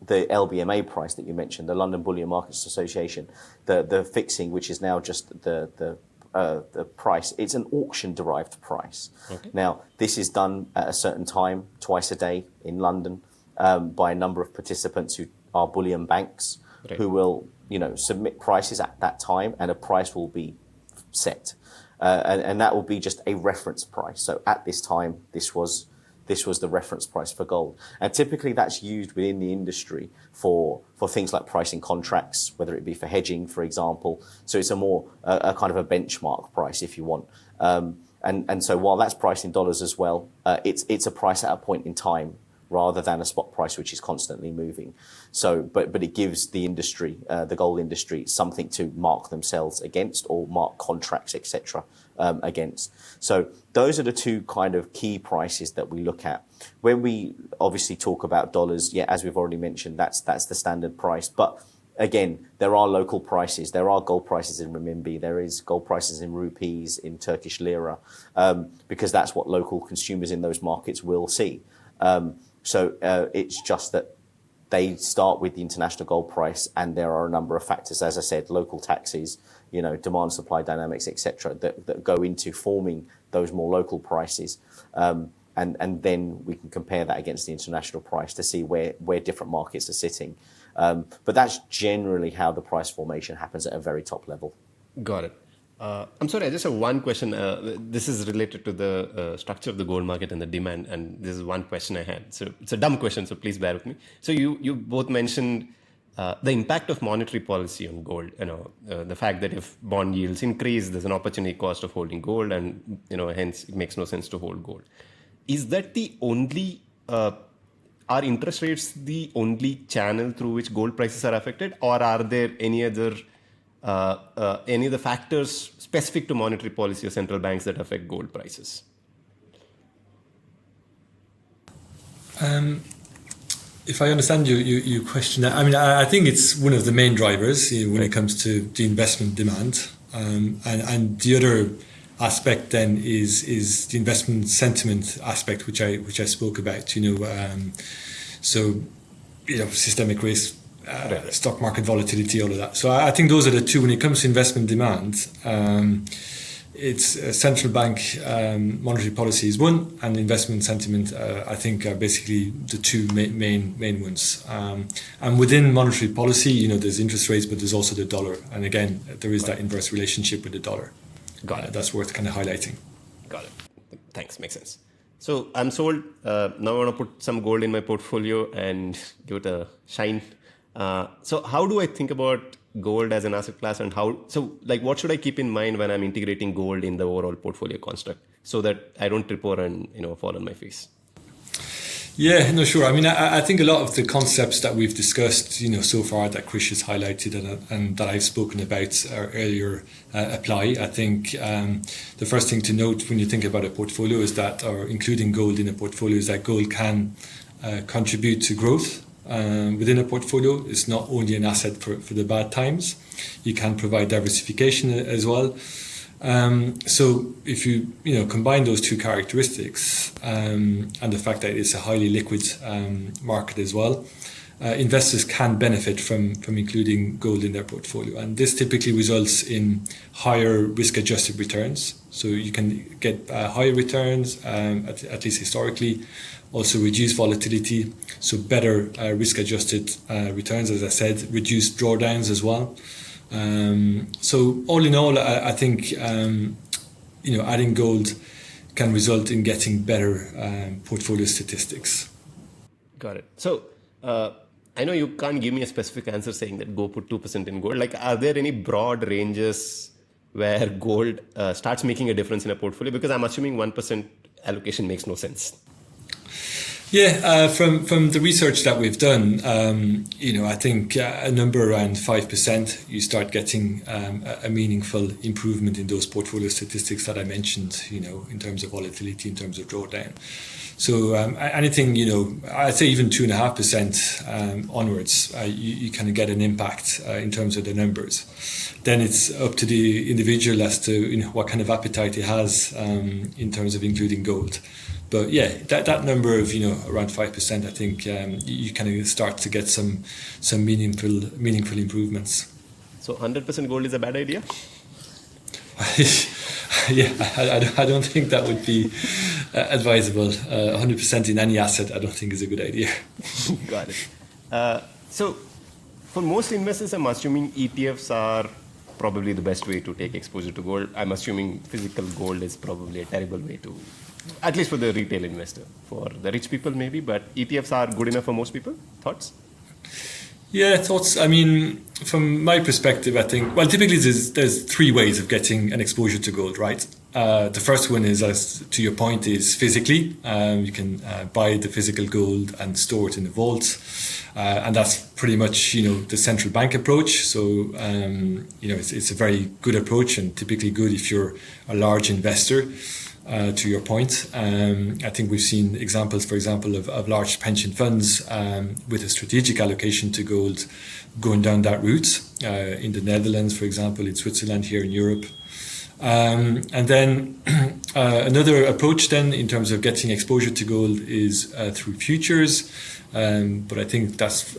the LBMA price that you mentioned, the London Bullion Markets Association, the fixing, which is now just the price, it's an auction-derived price. Okay. Now, this is done at a certain time, twice a day in London, by a number of participants who are bullion banks, right, who will, you know, submit prices at that time, and a price will be set, and that will be just a reference price. So at this time, this was the reference price for gold. And typically that's used within the industry for things like pricing contracts, whether it be for hedging, for example. So it's a kind of a benchmark price, if you want. And so while that's priced in dollars as well, it's a price at a point in time rather than a spot price, which is constantly moving. So, but it gives the industry, the gold industry, something to mark themselves against or mark contracts, etc. Against. So those are the two kind of key prices that we look at. When we obviously talk about dollars, yeah, as we've already mentioned, that's the standard price. But again, there are local prices. There are gold prices in renminbi. There is gold prices in rupees, in Turkish lira, because that's what local consumers in those markets will see. So it's just that they start with the international gold price, and there are a number of factors, as I said, local taxes, you know, demand, supply dynamics, etc., that go into forming those more local prices. And then we can compare that against the international price to see where different markets are sitting. But that's generally how the price formation happens at a very top level. Got it. I'm sorry, I just have one question. This is related to the structure of the gold market and the demand, and this is one question I had. So it's a dumb question, so please bear with me. So you both mentioned the impact of monetary policy on gold. The fact that if bond yields increase, there's an opportunity cost of holding gold, and hence it makes no sense to hold gold. Is that the only? Are interest rates the only channel through which gold prices are affected, or are there any other factors specific to monetary policy or central banks that affect gold prices? If I understand your question, I mean, I think it's one of the main drivers when it comes to the investment demand, and the other aspect then is the investment sentiment aspect, which I spoke about. Systemic risk, stock market volatility, all of that. So I think those are the two. When it comes to investment demand, it's central bank monetary policy is one, and investment sentiment, I think, are basically the two main ones. And within monetary policy, there's interest rates, but there's also the dollar. And again, there is that inverse relationship with the dollar. Got it. That's worth kind of highlighting. Got it. Thanks. Makes sense. So I'm sold. Now I want to put some gold in my portfolio and give it a shine. So how do I think about gold as an asset class, and what should I keep in mind when I'm integrating gold in the overall portfolio construct so that I don't trip over and fall on my face? Yeah, no, sure. I mean, I think a lot of the concepts that we've discussed, so far that Krish has highlighted and that I've spoken about earlier apply. I think the first thing to note when you think about a portfolio is that, or including gold in a portfolio, is that gold can contribute to growth within a portfolio. It's not only an asset for the bad times. You can provide diversification as well. So if you combine those two characteristics and the fact that it's a highly liquid market as well, investors can benefit from including gold in their portfolio, and this typically results in higher risk-adjusted returns. So you can get higher returns, at least historically. Also reduce volatility, so better risk-adjusted returns, as I said, reduced drawdowns as well. So all in all, I think adding gold can result in getting better portfolio statistics. Got it. So I know you can't give me a specific answer saying that go put 2% in gold. Like, are there any broad ranges where gold starts making a difference in a portfolio? Because I'm assuming 1% allocation makes no sense. Yeah, from the research that we've done, I think a number around 5%, you start getting a meaningful improvement in those portfolio statistics that I mentioned, in terms of volatility, in terms of drawdown. So anything, I'd say even 2.5% onwards, you kind of get an impact in terms of the numbers. Then it's up to the individual as to what kind of appetite he has in terms of including gold. But yeah, that number of around 5%, I think you kind of start to get some meaningful improvements. So 100% gold is a bad idea? Yeah, I don't think that would be advisable. 100% in any asset, I don't think is a good idea. Got it. So for most investors, I'm assuming ETFs are probably the best way to take exposure to gold. I'm assuming physical gold is probably a terrible way to, at least for the retail investor. For the rich people, maybe, but ETFs are good enough for most people. Thoughts? Yeah, thoughts. I mean, from my perspective, I think, well, typically there's three ways of getting an exposure to gold, right? The first one is, as to your point, is physically. You can buy the physical gold and store it in the vault. And that's pretty much, the central bank approach. So, it's a very good approach, and typically good if you're a large investor. To your point, I think we've seen examples, for example, of large pension funds with a strategic allocation to gold going down that route in the Netherlands, for example, in Switzerland, here in Europe. And then another approach then in terms of getting exposure to gold is through futures. But I think that's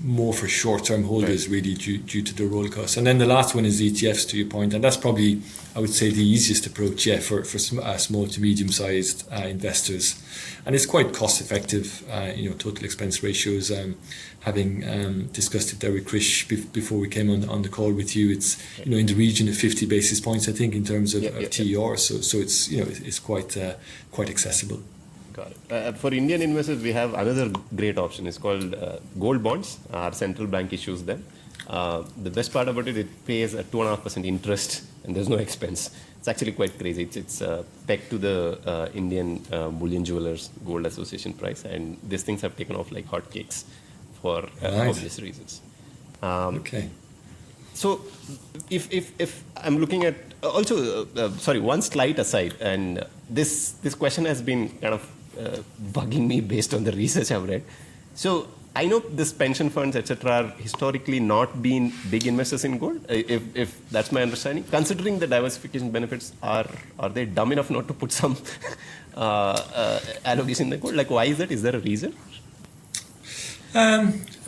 more for short-term holders, really, due to the roll costs. And then the last one is ETFs, to your point, and that's probably, I would say, the easiest approach, for small to medium-sized investors. And it's quite cost-effective, total expense ratios. Having discussed it there with Krish before we came on the call with you, it's in the region of 50 basis points, I think, in terms of TER. So it's it's quite accessible. Got it. For Indian investors, we have another great option. It's called gold bonds. Our central bank issues them. The best part about it, it pays a 2.5% interest and there's no expense. It's actually quite crazy. It's pegged to the Indian Bullion Jewelers Gold Association price, and these things have taken off like hotcakes for obvious reasons. Okay. So, if I'm looking at also, one slide aside, and this question has been kind of bugging me based on the research I've read. So I know this pension funds, etc., are historically not been big investors in gold. If that's my understanding, considering the diversification benefits, are they dumb enough not to put some allocation in the gold? Like, why is that? Is there a reason?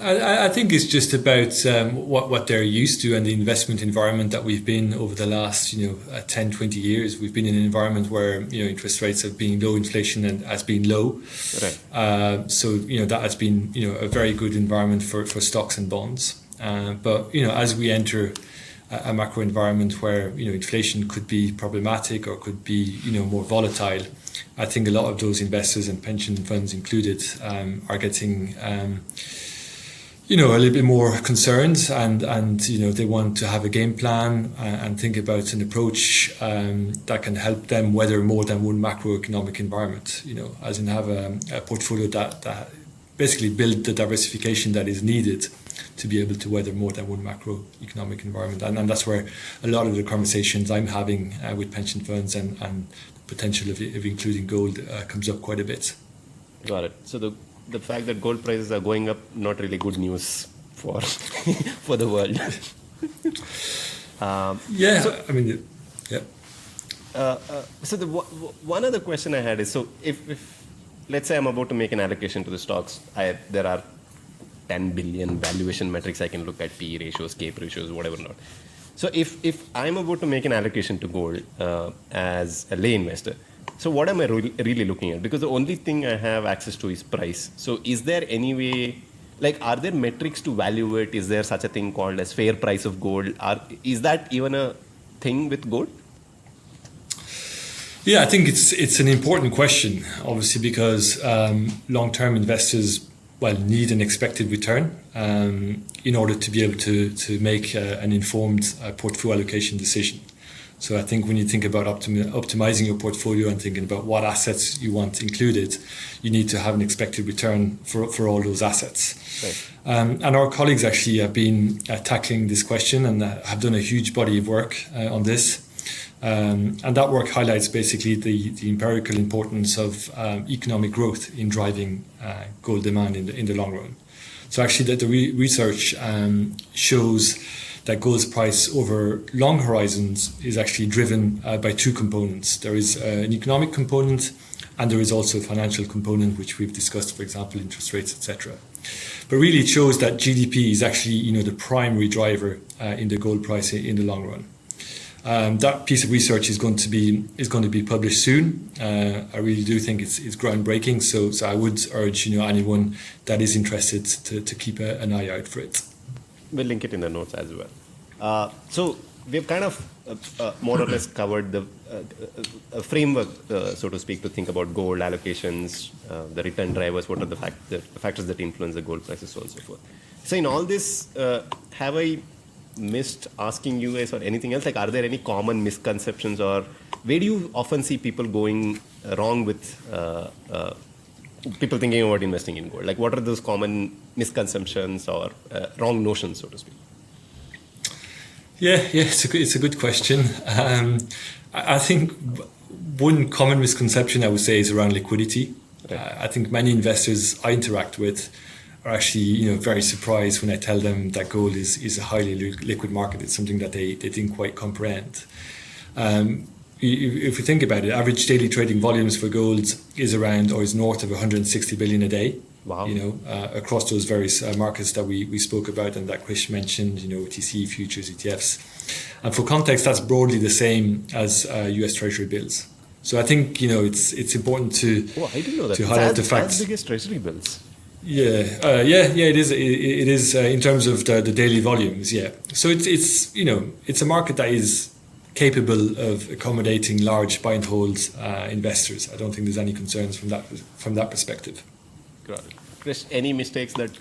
I think it's just about what they're used to and the investment environment that we've been over the last 10, 20 years. We've been in an environment where interest rates have been low, inflation has been low. Right. So that has been a very good environment for stocks and bonds. But as we enter a macro environment where inflation could be problematic or could be more volatile, I think a lot of those investors and pension funds included are getting a little bit more concerned, and they want to have a game plan and think about an approach that can help them weather more than one macroeconomic environment. As in have a portfolio that basically build the diversification that is needed to be able to weather more than one macroeconomic environment. And that's where a lot of the conversations I'm having with pension funds and the potential of including gold comes up quite a bit. Got it. So the fact that gold prices are going up, not really good news for for the world. So the one other question I had is, so if let's say I'm about to make an allocation to the stocks, there are 10 billion valuation metrics I can look at, P ratios, CAPE ratios, whatever not. So if I'm about to make an allocation to gold as a lay investor, so what am I really looking at? Because the only thing I have access to is price. So is there any way, like, are there metrics to value it? Is there such a thing called as fair price of gold? Is that even a thing with gold? Yeah, I think it's an important question, obviously, because long-term investors need an expected return in order to be able to make an informed portfolio allocation decision. So I think when you think about optimizing your portfolio and thinking about what assets you want included, you need to have an expected return for all those assets. Right. And our colleagues actually have been tackling this question and have done a huge body of work on this. And that work highlights basically the empirical importance of economic growth in driving gold demand in the long run. So actually the research shows that gold's price over long horizons is actually driven by two components. There is an economic component and there is also a financial component, which we've discussed, for example, interest rates, etc. But really it shows that GDP is actually the primary driver in the gold price in the long run. That piece of research is going to be published soon. I really do think it's groundbreaking. So I would urge anyone that is interested to keep an eye out for it. We'll link it in the notes as well. So we've kind of more or less covered the framework, so to speak, to think about gold allocations, the return drivers, what are the factors that influence the gold prices, so on and so forth. So in all this, have I missed asking you guys or anything else? Like, are there any common misconceptions, or where do you often see people going wrong with people thinking about investing in gold? Like, what are those common misconceptions or wrong notions, so to speak? Yeah, it's a good question. I think one common misconception I would say is around liquidity. Okay. I think many investors I interact with are actually very surprised when I tell them that gold is a highly liquid market. It's something that they didn't quite comprehend. If we think about it, average daily trading volumes for gold is around or is north of 160 billion a day. Wow. Across those various markets that we spoke about and that Krish mentioned, OTC, futures, ETFs. And for context, that's broadly the same as US Treasury bills. So I think, it's important to highlight the fact. As big as Treasury bills. Yeah, it is. It is in terms of the daily volumes. Yeah, so it's a market that is capable of accommodating large buy and hold investors. I don't think there's any concerns from that perspective. Got it. Chris, any mistakes that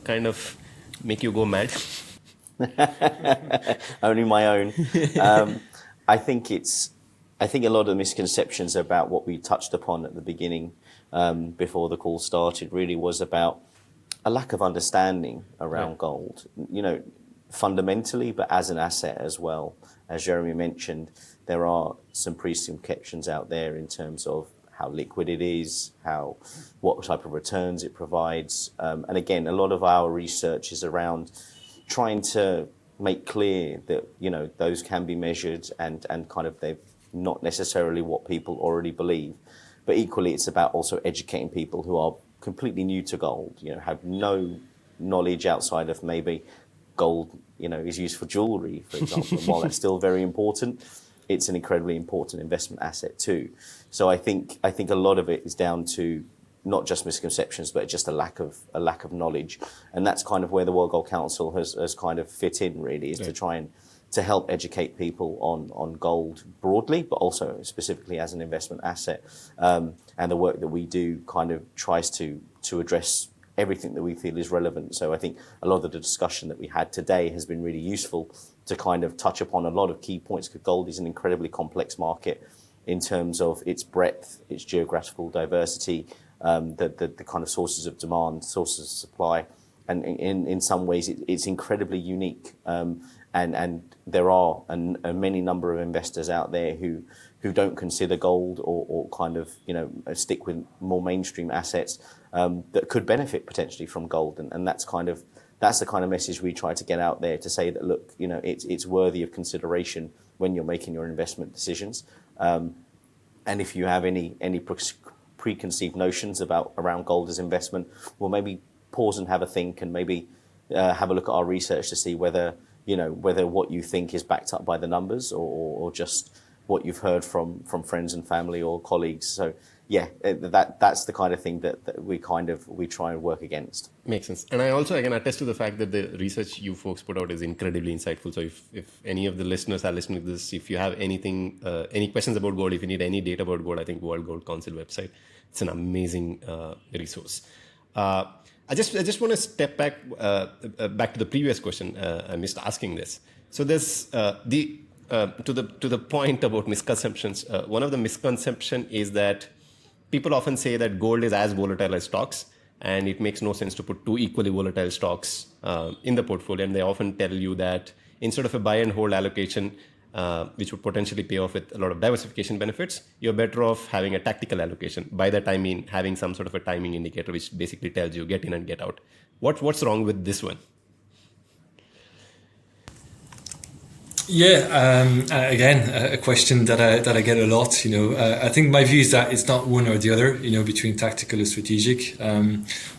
kind of make you go mad? Only my own. I think a lot of the misconceptions about what we touched upon at the beginning, before the call started, really was about a lack of understanding around gold. Fundamentally, but as an asset as well. As Jeremy mentioned, there are some preconceptions out there in terms of how liquid it is, what type of returns it provides. And again, a lot of our research is around trying to make clear that, those can be measured and kind of they're not necessarily what people already believe. But equally, it's about also educating people who are completely new to gold, have no knowledge outside of maybe gold, is used for jewelry, for example. And while that's still very important, it's an incredibly important investment asset too. So I think a lot of it is down to not just misconceptions, but just a lack of knowledge. And that's kind of where the World Gold Council has kind of fit in, really, is to try and to help educate people on gold broadly, but also specifically as an investment asset. And the work that we do kind of tries to address everything that we feel is relevant. So I think a lot of the discussion that we had today has been really useful to kind of touch upon a lot of key points, because gold is an incredibly complex market in terms of its breadth, its geographical diversity, the kind of sources of demand, sources of supply, and in some ways it's incredibly unique. And there are a many number of investors out there who don't consider gold or kind of stick with more mainstream assets that could benefit potentially from gold, and that's the kind of message we try to get out there, to say that look, it's worthy of consideration when you're making your investment decisions. And if you have any preconceived notions around gold as investment, well, maybe pause and have a think, and maybe have a look at our research to see whether what you think is backed up by the numbers or just what you've heard from friends and family or colleagues. So yeah, that's the kind of thing that we try and work against. Makes sense. And I can attest to the fact that the research you folks put out is incredibly insightful. So if any of the listeners are listening to this, if you have anything, any questions about gold, if you need any data about gold, I think World Gold Council website, it's an amazing resource. I just want to step back to the previous question. I missed asking this. So there's to the point about misconceptions. One of the misconceptions is that people often say that gold is as volatile as stocks, and it makes no sense to put two equally volatile stocks in the portfolio. And they often tell you that instead of a buy and hold allocation, which would potentially pay off with a lot of diversification benefits, you're better off having a tactical allocation. By that I mean having some sort of a timing indicator, which basically tells you get in and get out. What's wrong with this one? Yeah, again, a question that I get a lot. I think my view is that it's not one or the other. Between tactical and strategic.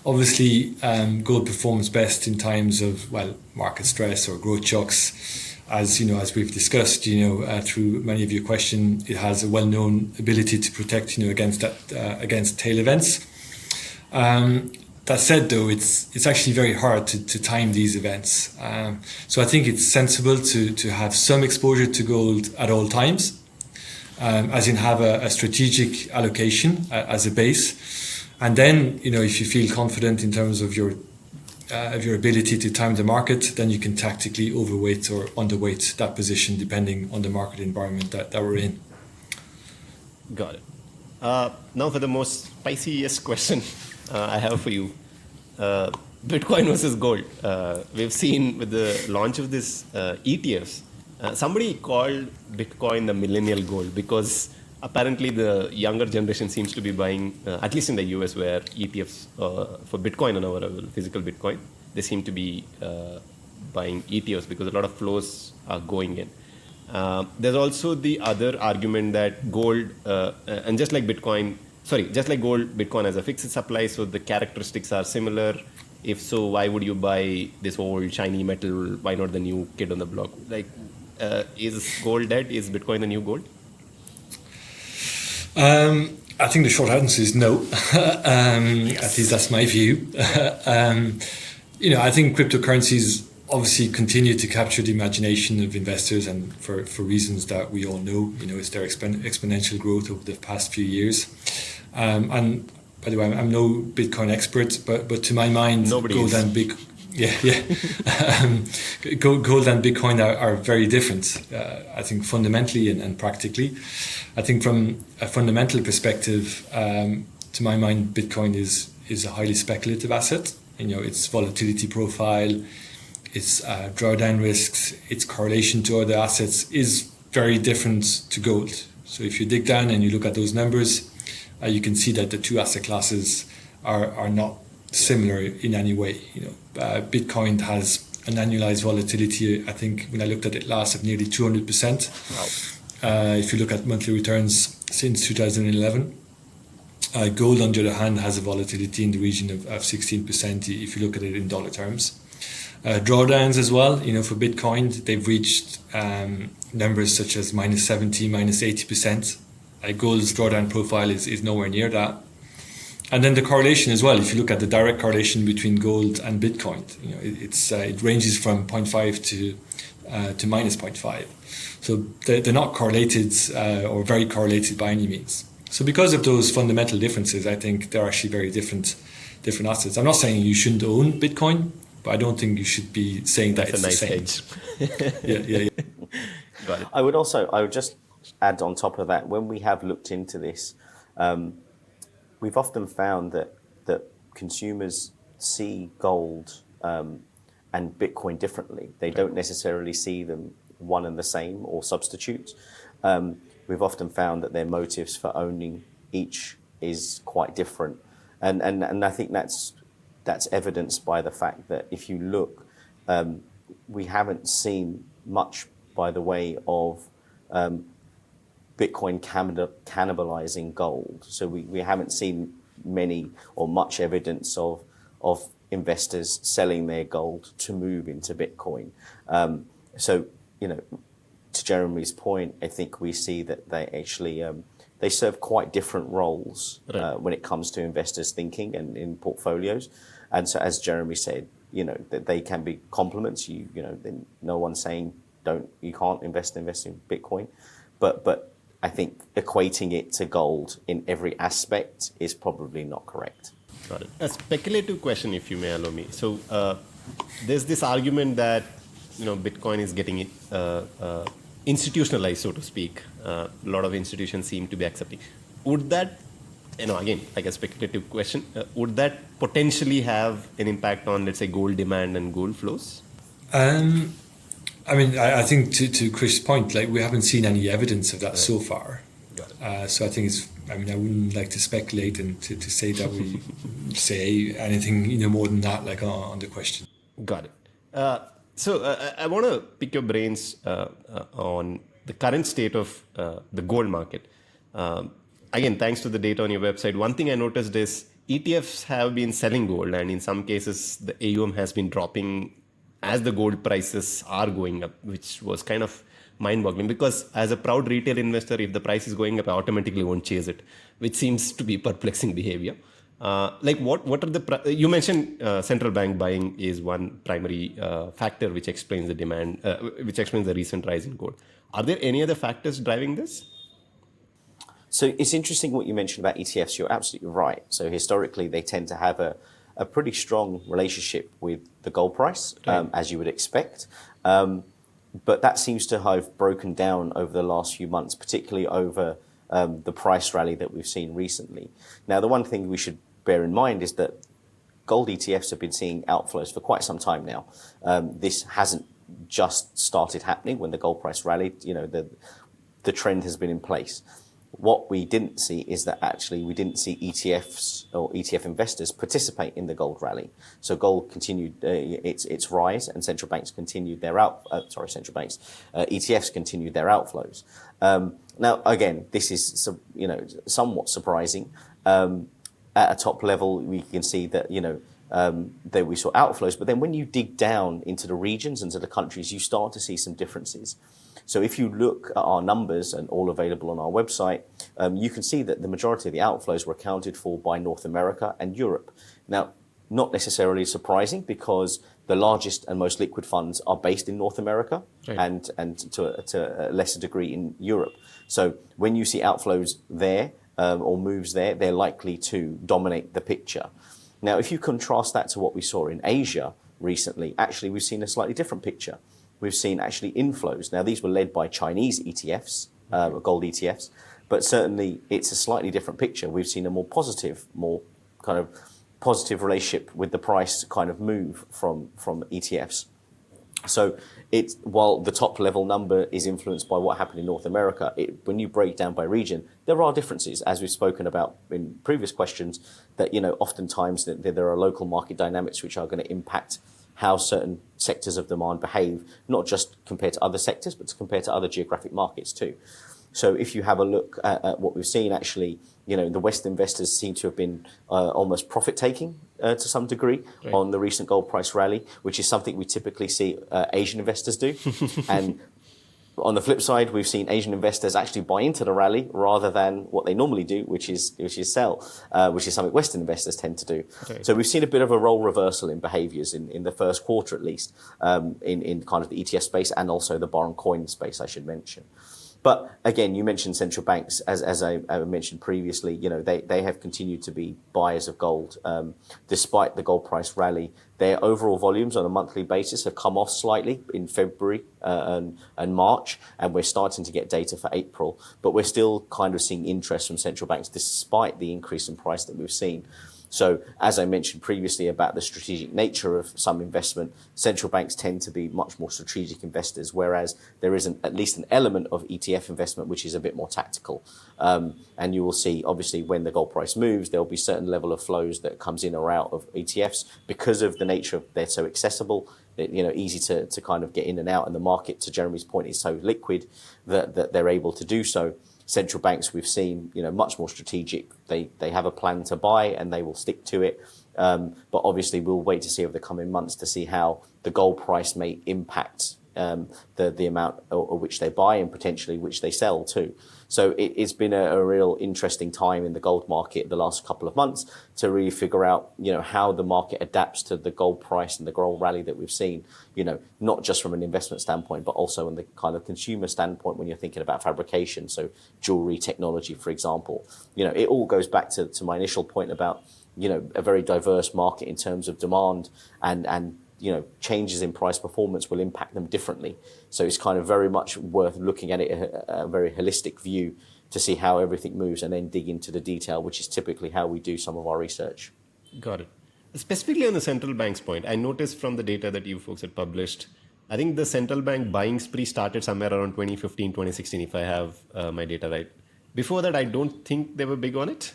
Obviously, gold performs best in times of market stress or growth shocks. As we've discussed, through many of your questions, it has a well-known ability to protect, against tail events. That said, though, it's actually very hard to time these events. So I think it's sensible to have some exposure to gold at all times, as in have a strategic allocation as a base. And then, if you feel confident in terms of your ability to time the market, then you can tactically overweight or underweight that position depending on the market environment that we're in. Got it. Now for the most spiciest question I have for you. Bitcoin versus gold. We've seen with the launch of this ETFs, somebody called Bitcoin the millennial gold, because apparently the younger generation seems to be buying, at least in the US, where ETFs for Bitcoin on our physical Bitcoin, they seem to be buying ETFs because a lot of flows are going in. There's also the other argument that gold, and just like gold, Bitcoin has a fixed supply, so the characteristics are similar. If so, why would you buy this old shiny metal? Why not the new kid on the block? Is gold dead? Is Bitcoin the new gold? I think the short answer is no. Yes. At least that's my view. I think cryptocurrencies obviously continue to capture the imagination of investors, and for reasons that we all know, it's their exponential growth over the past few years. And by the way, I'm no Bitcoin expert, but to my mind, Nobody gold is. and Bitcoin. Gold and Bitcoin are very different, I think, fundamentally and practically. I think from a fundamental perspective, to my mind, Bitcoin is a highly speculative asset. Its volatility profile, its drawdown risks, its correlation to other assets is very different to gold. So if you dig down and you look at those numbers, you can see that the two asset classes are not similar in any way. Bitcoin has an annualized volatility, I think when I looked at it last, of nearly 200%. Wow. If you look at monthly returns since 2011. Gold, on the other hand, has a volatility in the region of 16% if you look at it in dollar terms. Drawdowns as well, for Bitcoin, they've reached numbers such as minus 70, minus 80%. Gold's drawdown profile is nowhere near that. And then the correlation as well, if you look at the direct correlation between gold and Bitcoin, it ranges from 0.5 to minus 0.5. So they're not correlated or very correlated by any means. So because of those fundamental differences, I think they're actually very different assets. I'm not saying you shouldn't own Bitcoin, but I don't think you should be saying that That's it's a the nice same. hedge. Yeah. Got it. I would just add on top of that, when we have looked into this, we've often found that consumers see gold and Bitcoin differently. They don't necessarily see them one and the same or substitute. We've often found that their motives for owning each is quite different, and I think that's evidenced by the fact that if you look, we haven't seen much by the way of Bitcoin cannibalizing gold. So we haven't seen many or much evidence of investors selling their gold to move into Bitcoin. So, to Jeremy's point, I think we see that they actually they serve quite different roles when it comes to investors' thinking and in portfolios. And so, as Jeremy said, that they can be complements. No one's saying you can't invest in Bitcoin, but I think equating it to gold in every aspect is probably not correct. Got it. A speculative question, if you may allow me. So there's this argument that Bitcoin is getting institutionalized, so to speak. A lot of institutions seem to be accepting. Would that, again, like a speculative question, would that potentially have an impact on, let's say, gold demand and gold flows? I think to Chris' point, we haven't seen any evidence of that so far. So I think I wouldn't like to speculate and to say that we say anything more than that, on the question. Got it. So I want to pick your brains on the current state of the gold market. Again, thanks to the data on your website, one thing I noticed is ETFs have been selling gold, and in some cases, the AUM has been dropping as the gold prices are going up, which was kind of mind-boggling, because as a proud retail investor, if the price is going up, I automatically won't chase it, which seems to be perplexing behavior. What are you mentioned central bank buying is one primary factor which explains the demand, which explains the recent rise in gold. Are there any other factors driving this? So it's interesting what you mentioned about ETFs. You're absolutely right. So historically, they tend to have a pretty strong relationship with the gold price, as you would expect. But that seems to have broken down over the last few months, particularly over the price rally that we've seen recently. Now, the one thing we should bear in mind is that gold ETFs have been seeing outflows for quite some time now. This hasn't just started happening when the gold price rallied. The trend has been in place. What we didn't see is that actually we didn't see ETFs or ETF investors participate in the gold rally. So gold continued its rise, and central banks continued their ETFs continued their outflows. Now, again, this is somewhat surprising. At a top level, we can see that that we saw outflows, but then when you dig down into the regions and to the countries, you start to see some differences. So if you look at our numbers, and all available on our website, you can see that the majority of the outflows were accounted for by North America and Europe. Now, not necessarily surprising, because the largest and most liquid funds are based in North America, Right. and to a lesser degree in Europe. So when you see outflows there or moves there, they're likely to dominate the picture. Now, if you contrast that to what we saw in Asia recently, actually we've seen a slightly different picture. We've seen actually inflows. Now, these were led by Chinese ETFs, gold ETFs, but certainly it's a slightly different picture. We've seen a more positive relationship with the price kind of move from ETFs. So while the top level number is influenced by what happened in North America, when you break down by region, there are differences, as we've spoken about in previous questions, that, oftentimes there are local market dynamics which are going to impact how certain sectors of demand behave, not just compared to other sectors, but compared to other geographic markets too. So if you have a look at what we've seen, actually, the West investors seem to have been almost profit-taking to some degree Right. on the recent gold price rally, which is something we typically see Asian investors do. And on the flip side, we've seen Asian investors actually buy into the rally rather than what they normally do, which is sell, which is something Western investors tend to do. Right. So we've seen a bit of a role reversal in behaviours in the first quarter, at least, in kind of the ETF space and also the bar and coin space, I should mention. But again, you mentioned central banks, as I mentioned previously, they have continued to be buyers of gold. Despite the gold price rally, their overall volumes on a monthly basis have come off slightly in February and March, and we're starting to get data for April. But we're still kind of seeing interest from central banks despite the increase in price that we've seen. So, as I mentioned previously about the strategic nature of some investment, central banks tend to be much more strategic investors, whereas there is at least an element of ETF investment which is a bit more tactical. And you will see, obviously, when the gold price moves, there will be certain level of flows that comes in or out of ETFs because of the nature of they're so accessible, easy to kind of get in and out, and the market, to Jeremy's point, is so liquid that they're able to do so. Central banks, we've seen, much more strategic. They have a plan to buy and they will stick to it. But obviously, we'll wait to see over the coming months to see how the gold price may impact the amount of which they buy and potentially which they sell too. So it's been a real interesting time in the gold market the last couple of months to really figure out, how the market adapts to the gold price and the gold rally that we've seen, not just from an investment standpoint, but also in the kind of consumer standpoint when you're thinking about fabrication. So jewelry, technology, for example, it all goes back to my initial point about, a very diverse market in terms of demand and changes in price performance will impact them differently. So it's kind of very much worth looking at it a very holistic view to see how everything moves and then dig into the detail, which is typically how we do some of our research. Got it. Specifically on the central bank's point, I noticed from the data that you folks had published, I think the central bank buying spree started somewhere around 2015, 2016, if I have my data right. Before that, I don't think they were big on it.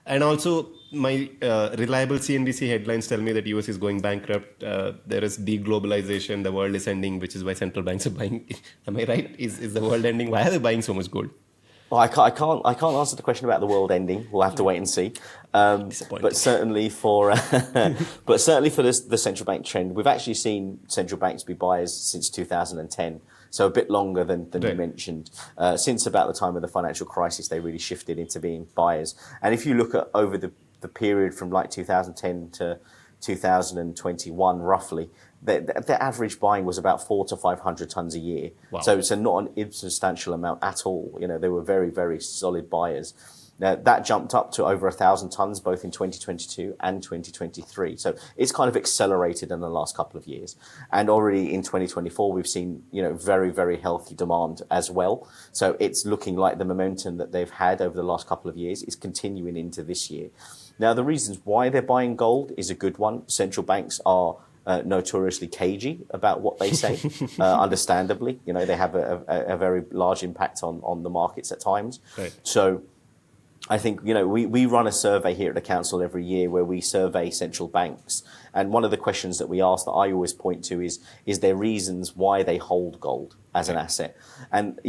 And also, my reliable CNBC headlines tell me that US is going bankrupt. There is deglobalization. The world is ending, which is why central banks are buying. Am I right? Is the world ending? Why are they buying so much gold? Well, I can't answer the question about the world ending. We'll have to wait and see. But certainly for the central bank trend, we've actually seen central banks be buyers since 2010. So a bit longer than Right. you mentioned. Since about the time of the financial crisis, they really shifted into being buyers. And if you look at over the period from like 2010 to 2021, roughly, the average buying was about 400 to 500 tons a year. Wow. So it's not an insubstantial amount at all. They were very, very solid buyers. Now, that jumped up to over 1,000 tons both in 2022 and 2023. So it's kind of accelerated in the last couple of years. And already in 2024, we've seen, very, very healthy demand as well. So it's looking like the momentum that they've had over the last couple of years is continuing into this year. Now, the reasons why they're buying gold is a good one. Central banks are notoriously cagey about what they say, understandably. They have a very large impact on the markets at times. Right. So I think, we run a survey here at the council every year where we survey central banks. And one of the questions that we ask that I always point to is there reasons why they hold gold as an asset? And,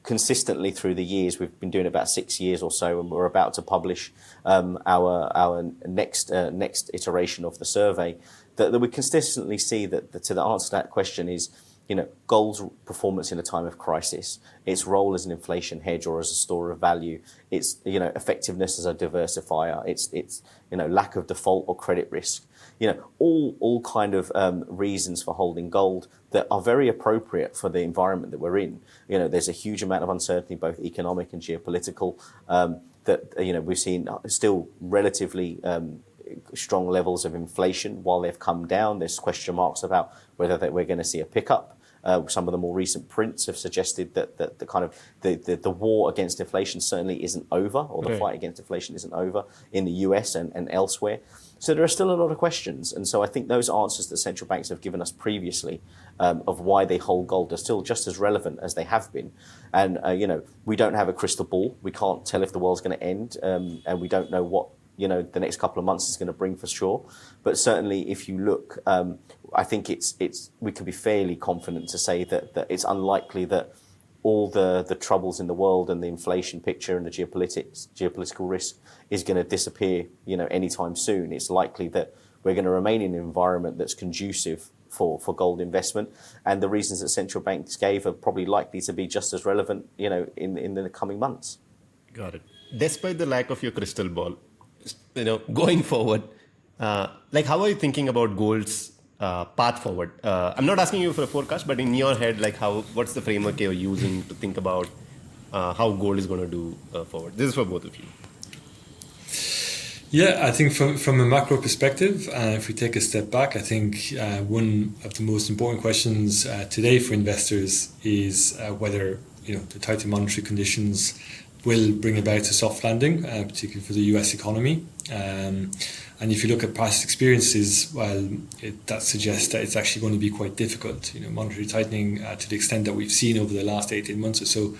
consistently through the years, we've been doing about 6 years or so, and we're about to publish our next iteration of the survey, that we consistently see that to the answer to that question is gold's performance in a time of crisis, its role as an inflation hedge or as a store of value, its effectiveness as a diversifier, its lack of default or credit risk, all kind of reasons for holding gold that are very appropriate for the environment that we're in. There's a huge amount of uncertainty, both economic and geopolitical, that we've seen still relatively strong levels of inflation. While they've come down, there's question marks about whether we're going to see a pickup. Some of the more recent prints have suggested that the war against inflation certainly isn't over, or the fight against inflation isn't over in the US and elsewhere. So there are still a lot of questions. And so I think those answers that central banks have given us previously of why they hold gold are still just as relevant as they have been. And, we don't have a crystal ball. We can't tell if the world's going to end, and we don't know what the next couple of months is going to bring for sure. But certainly if you look, I think we can be fairly confident to say that it's unlikely that all the troubles in the world and the inflation picture and the geopolitical risk is going to disappear, anytime soon. It's likely that we're going to remain in an environment that's conducive for gold investment. And the reasons that central banks gave are probably likely to be just as relevant, in the coming months. Got it. Despite the lack of your crystal ball, going forward, how are you thinking about gold's path forward? I'm not asking you for a forecast, but in your head, what's the framework you're using to think about how gold is going to do forward? This is for both of you. Yeah, I think from a macro perspective, if we take a step back, I think one of the most important questions today for investors is whether the tighter monetary conditions will bring about a soft landing, particularly for the US economy. And if you look at past experiences, that suggests that it's actually going to be quite difficult. Monetary tightening to the extent that we've seen over the last 18 months or so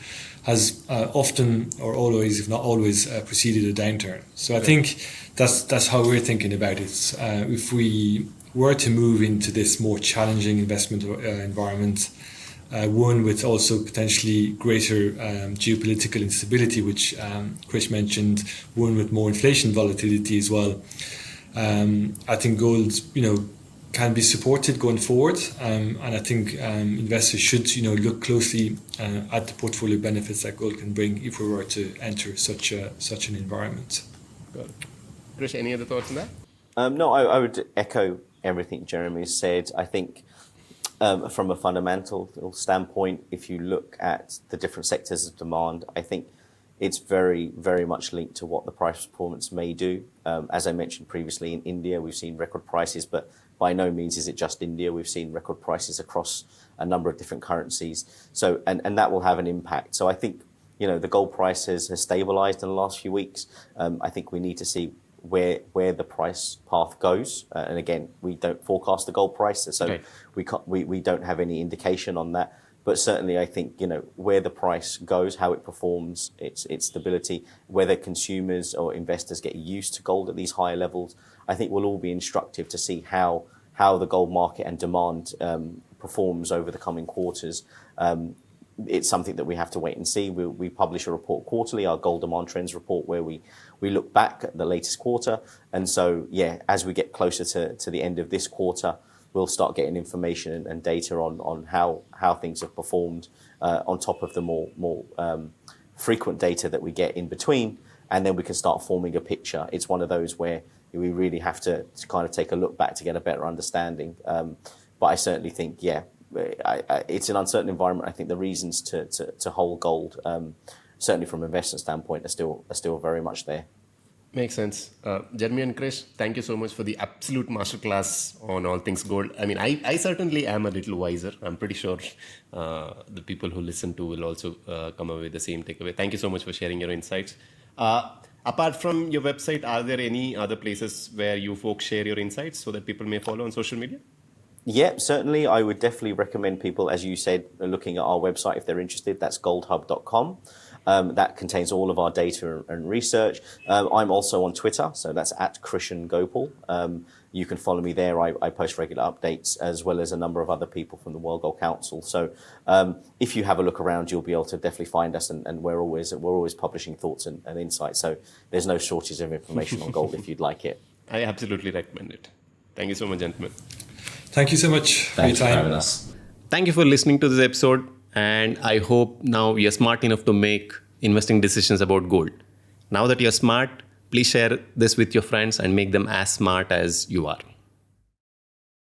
has often or always, if not always, preceded a downturn. So I think that's how we're thinking about it. If we were to move into this more challenging investment environment, one with also potentially greater geopolitical instability, which Chris mentioned, one with more inflation volatility as well. I think gold, can be supported going forward, and I think investors should, look closely at the portfolio benefits that gold can bring if we were to enter such an environment. Got it. Chris, any other thoughts on that? No, I would echo everything Jeremy said. I think from a fundamental standpoint, if you look at the different sectors of demand, I think it's very, very much linked to what the price performance may do. As I mentioned previously, in India, we've seen record prices, but by no means is it just India. We've seen record prices across a number of different currencies. So, and that will have an impact. So I think, the gold price has stabilized in the last few weeks. I think we need to see where the price path goes. And again, we don't forecast the gold price, so we don't have any indication on that. But certainly, I think, where the price goes, how it performs, its stability, whether consumers or investors get used to gold at these higher levels, I think will all be instructive to see how the gold market and demand performs over the coming quarters. It's something that we have to wait and see. We publish a report quarterly, our Gold Demand Trends report, where we look back at the latest quarter. And so, as we get closer to the end of this quarter, we'll start getting information and data on how things have performed on top of the more frequent data that we get in between. And then we can start forming a picture. It's one of those where we really have to kind of take a look back to get a better understanding. But I certainly think, it's an uncertain environment. I think the reasons to hold gold, certainly from an investment standpoint, are still very much there. Makes sense. Jeremy and Chris, thank you so much for the absolute masterclass on all things gold. I mean, I certainly am a little wiser. I'm pretty sure the people who listen to will also come away with the same takeaway. Thank you so much for sharing your insights. Apart from your website, are there any other places where you folks share your insights so that people may follow on social media? Yeah, certainly. I would definitely recommend people, as you said, looking at our website if they're interested. That's goldhub.com. That contains all of our data and research. I'm also on Twitter, so that's @KrishanGopal. You can follow me there. I post regular updates, as well as a number of other people from the World Gold Council. So if you have a look around, you'll be able to definitely find us, and we're always publishing thoughts and insights. So there's no shortage of information on gold if you'd like it. I absolutely recommend it. Thank you so much, gentlemen. Thank you so much Thanks for your time. having us. Thank you for listening to this episode, and I hope now you're smart enough to make investing decisions about gold. Now that you're smart, please share this with your friends and make them as smart as you are.